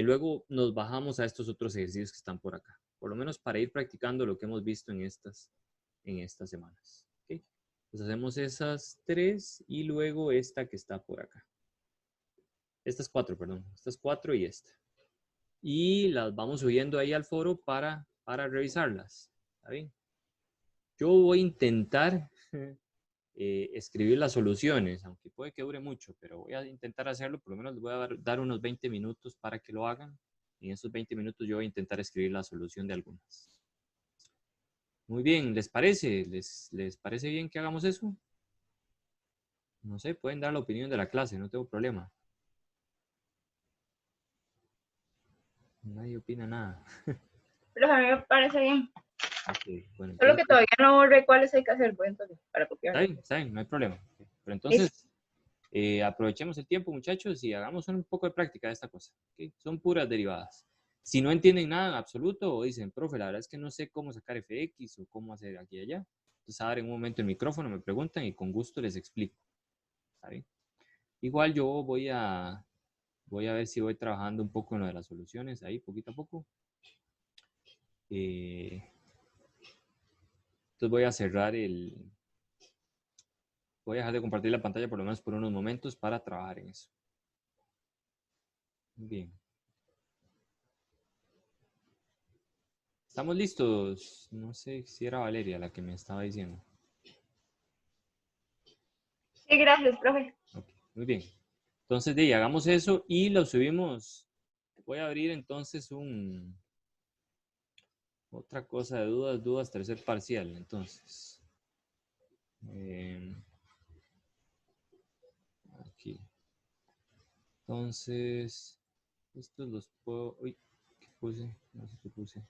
luego nos bajamos a estos otros ejercicios que están por acá. Por lo menos para ir practicando lo que hemos visto en estas semanas. ¿Okay? Entonces hacemos esas 3 y luego esta que está por acá. Estas 4, perdón. Estas 4 y esta. Y las vamos subiendo ahí al foro para revisarlas. ¿Está bien? Yo voy a intentar escribir las soluciones, aunque puede que dure mucho, pero voy a intentar hacerlo. Por lo menos les voy a dar unos 20 minutos para que lo hagan. Y en esos 20 minutos yo voy a intentar escribir la solución de algunas. Muy bien, ¿les parece? ¿Les parece bien que hagamos eso? No sé, pueden dar la opinión de la clase, no tengo problema. Nadie opina nada. Pero a mí me parece bien. Okay, bueno, Solo que todavía no borré cuáles hay que hacer, pues, entonces, para copiar. Está bien, no hay problema. Pero entonces, aprovechemos el tiempo, muchachos, y hagamos un poco de práctica de esta cosa. ¿Okay? Son puras derivadas. Si no entienden nada en absoluto o dicen, profe, la verdad es que no sé cómo sacar FX o cómo hacer aquí y allá, entonces abren un momento el micrófono, me preguntan y con gusto les explico. ¿Está bien? Igual yo voy a ver si voy trabajando un poco en lo de las soluciones ahí, poquito a poco. Entonces voy a voy a dejar de compartir la pantalla por lo menos por unos momentos para trabajar en eso. Bien. ¿Estamos listos? No sé si era Valeria la que me estaba diciendo. Sí, gracias, profe. Okay, muy bien. Entonces, hagamos eso y lo subimos. Voy a abrir entonces otra cosa de dudas, tercer parcial. Entonces, aquí. Entonces, estos los puedo... Uy, ¿qué puse? No sé qué puse.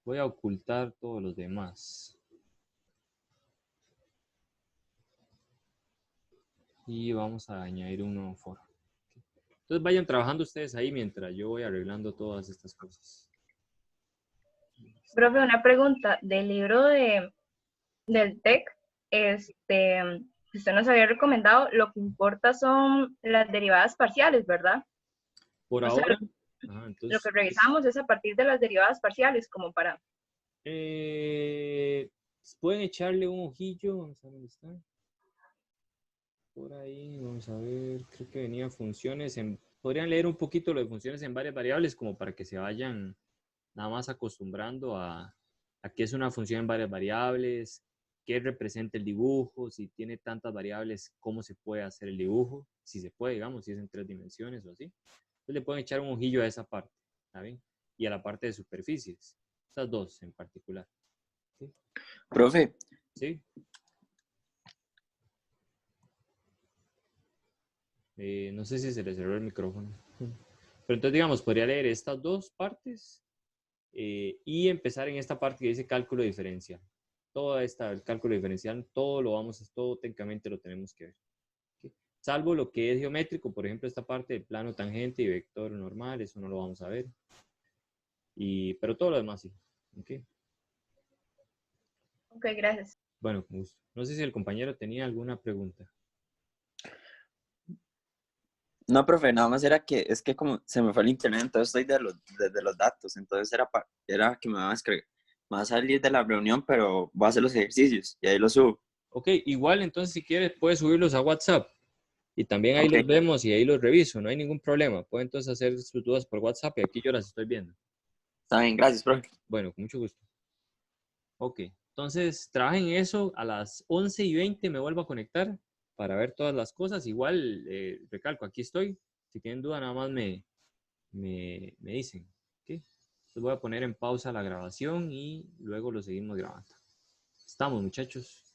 Voy a ocultar todos los demás. Y vamos a añadir un nuevo foro. Entonces vayan trabajando ustedes ahí mientras yo voy arreglando todas estas cosas. Profe, una pregunta. Del libro del TEC, que usted nos había recomendado, lo que importa son las derivadas parciales, ¿verdad? Por O sea, ahora, lo que revisamos es a partir de las derivadas parciales, como para... pueden echarle un ojillo, vamos a ver dónde está. Por ahí, vamos a ver, creo que venía funciones, podrían leer un poquito lo de funciones en varias variables como para que se vayan nada más acostumbrando a qué es una función en varias variables, qué representa el dibujo, si tiene tantas variables, cómo se puede hacer el dibujo, si se puede, digamos, si es en 3 dimensiones o así. Entonces le pueden echar un ojillo a esa parte, ¿está bien? Y a la parte de superficies, estas dos en particular. ¿Sí? Profe. Sí. No sé si se le cerró el micrófono. Pero entonces, digamos, podría leer estas dos partes y empezar en esta parte que dice cálculo diferencial. El cálculo diferencial, todo técnicamente lo tenemos que ver. ¿Okay? Salvo lo que es geométrico, por ejemplo, esta parte de plano tangente y vector normal, eso no lo vamos a ver. Pero todo lo demás sí. ¿Okay? Ok, gracias. Bueno, con gusto. No sé si el compañero tenía alguna pregunta. No, profe, nada más era que es que como se me fue el internet, entonces estoy desde los datos, entonces era que me va a escribir, me va a salir de la reunión, pero voy a hacer los ejercicios y ahí los subo. Ok, igual entonces si quieres puedes subirlos a WhatsApp y también ahí Ok, los vemos y ahí los reviso, no hay ningún problema. Pueden entonces hacer sus dudas por WhatsApp y aquí yo las estoy viendo. está bien, gracias, profe. Bueno, con mucho gusto. Ok, entonces trabajen eso, a las 11:20 me vuelvo a conectar para ver todas las cosas. Igual, recalco, aquí estoy. Si tienen duda, nada más me dicen. ¿Ok? Entonces voy a poner en pausa la grabación y luego lo seguimos grabando. Estamos, muchachos.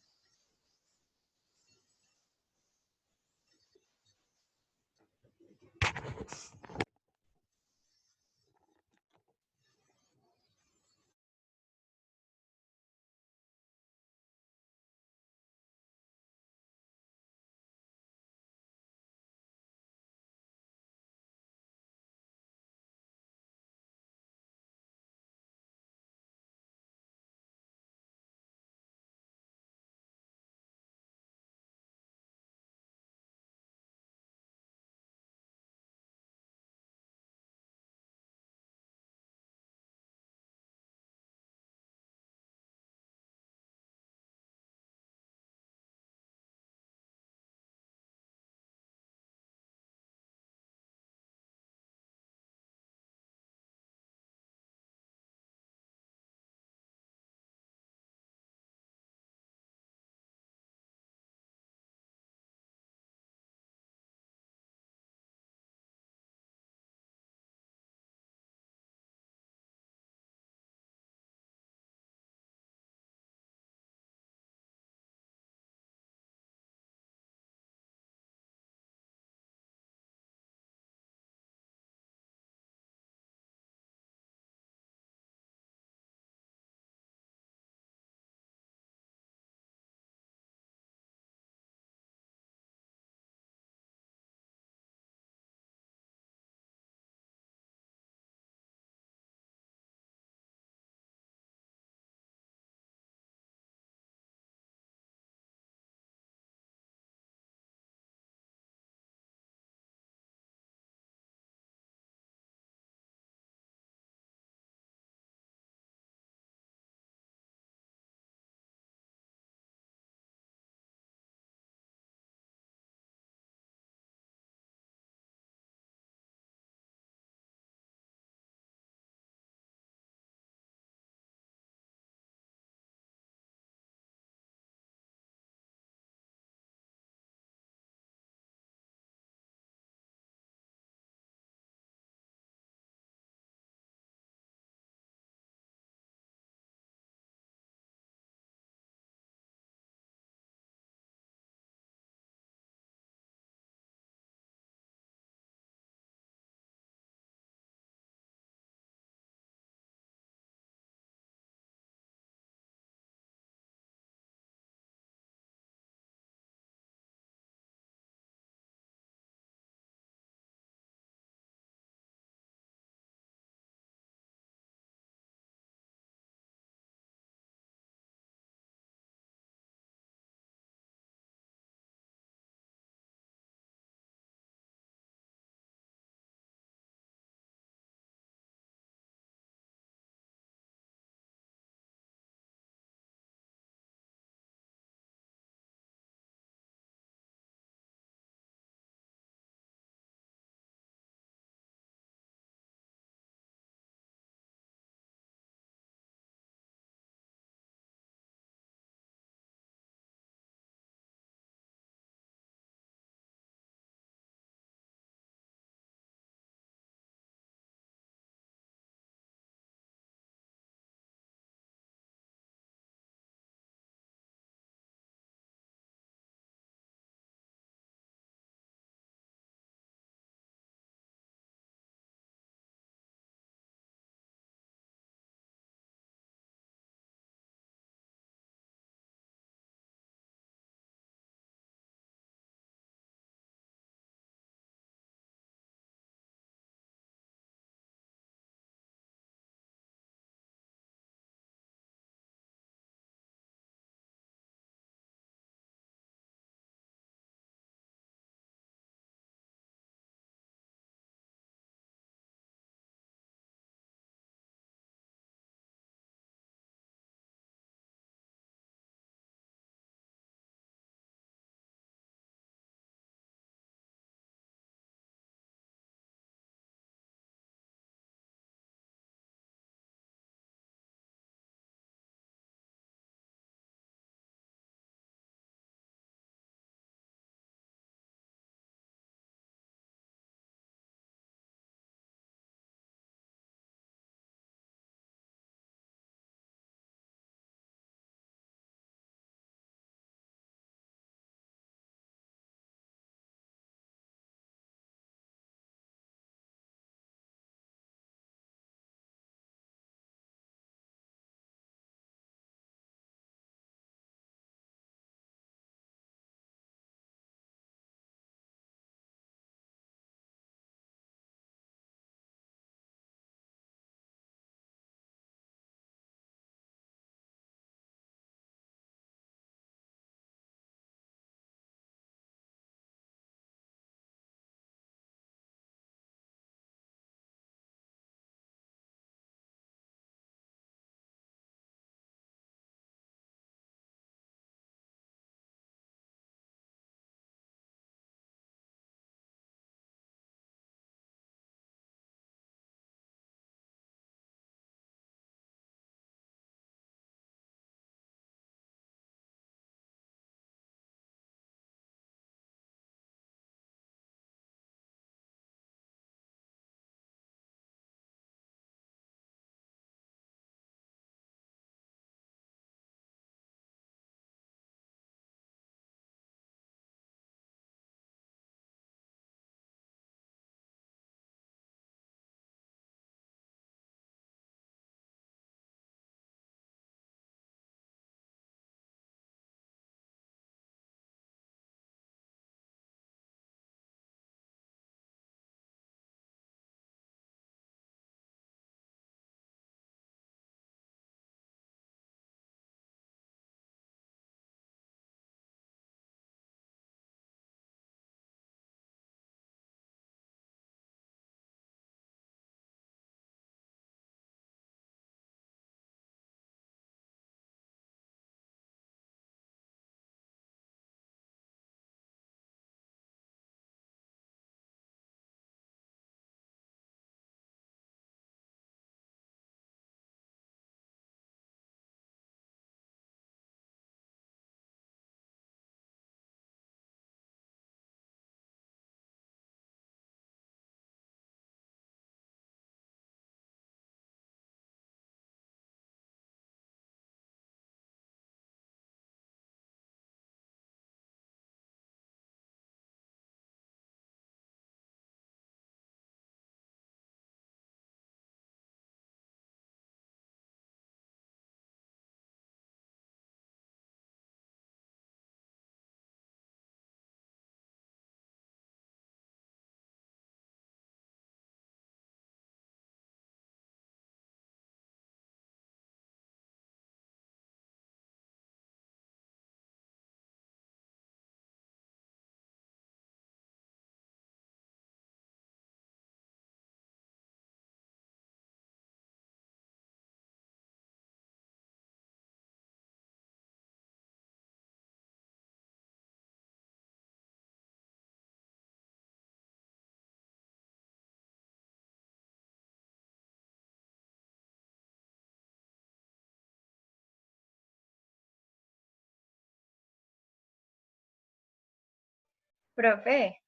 Profe,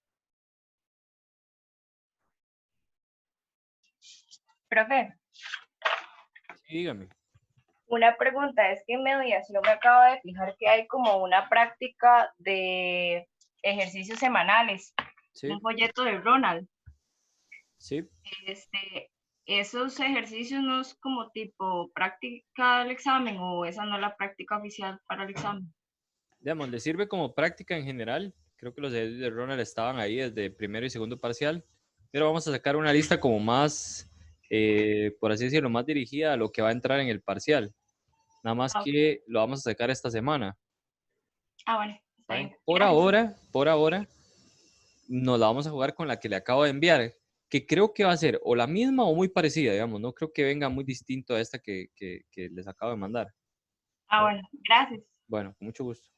profe, Sí, dígame. una pregunta, es que en mediación me acabo de fijar que hay como una práctica de ejercicios semanales, un Sí, folleto de Ronald. sí. Este, ¿esos ejercicios no es como tipo práctica del examen o esa no es la práctica oficial para el examen? Digamos, le sirve como práctica en general. Creo que los ejercicios de Ronald estaban ahí desde primero y segundo parcial, pero vamos a sacar una lista como más, por así decirlo, más dirigida a lo que va a entrar en el parcial. Nada más Ah, ok. que lo vamos a sacar esta semana. Ah, bueno, está ¿Saben? bien. Gracias. Por ahora, nos la vamos a jugar con la que le acabo de enviar, que creo que va a ser o la misma o muy parecida, digamos. No creo que venga muy distinto a esta que les acabo de mandar. Ah, ¿Saben? bueno, gracias. Bueno, con mucho gusto.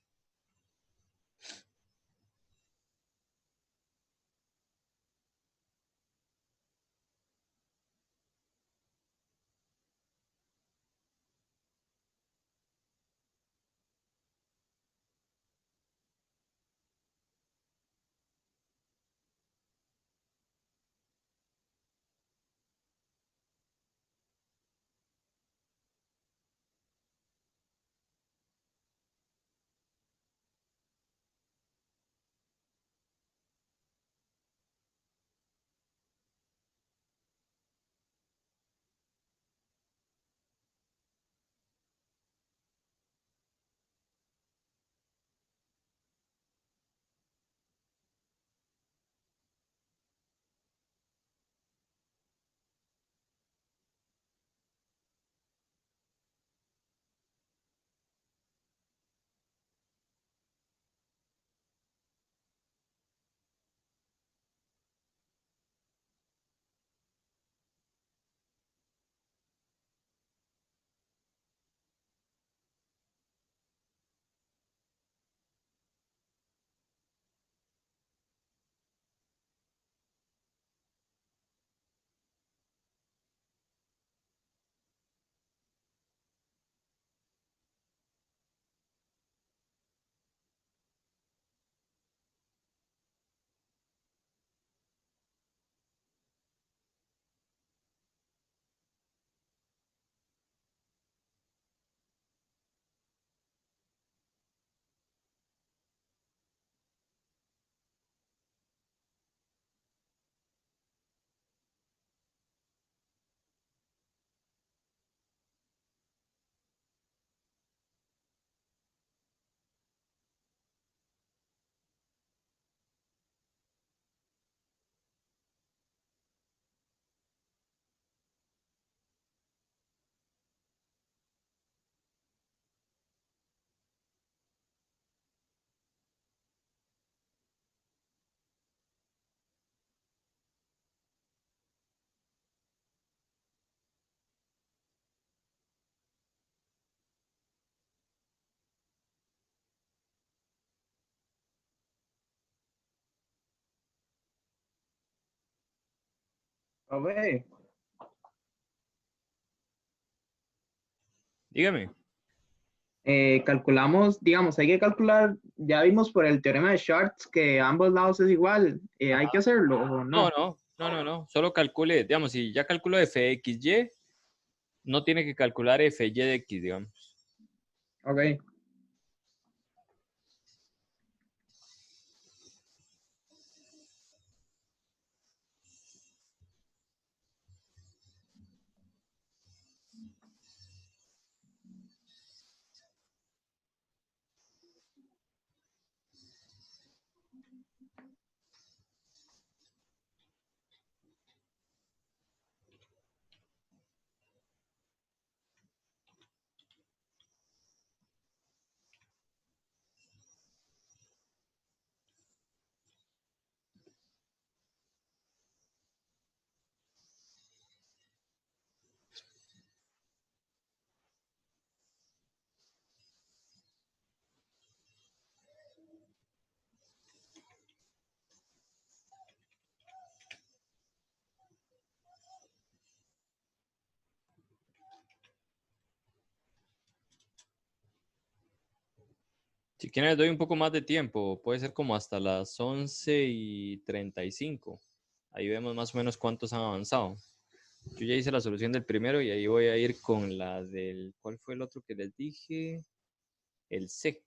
A ver, Dígame. calculamos, digamos, hay que calcular, ya vimos por el teorema de Schwartz que a ambos lados es igual. ¿Hay que hacerlo o No, no? no, no, no, no. Solo calcule, digamos, si ya calculó fxy, no tiene que calcular fy de x, digamos. Ok. Si quieren, les doy un poco más de tiempo. Puede ser como hasta las 11:35. Ahí vemos más o menos cuántos han avanzado. Yo ya hice la solución del primero y ahí voy a ir con la del... ¿Cuál fue el otro que les dije? El C.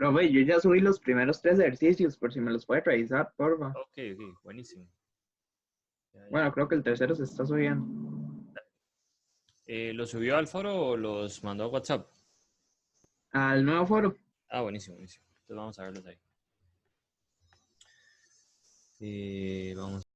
Profe, yo ya subí los primeros 3 ejercicios, por si me los puede revisar, porfa. Ok, buenísimo. Ya. Bueno, creo que el tercero se está subiendo. ¿Lo subió al foro o los mandó a WhatsApp? Al nuevo foro. Ah, buenísimo. Entonces vamos a verlos ahí. Vamos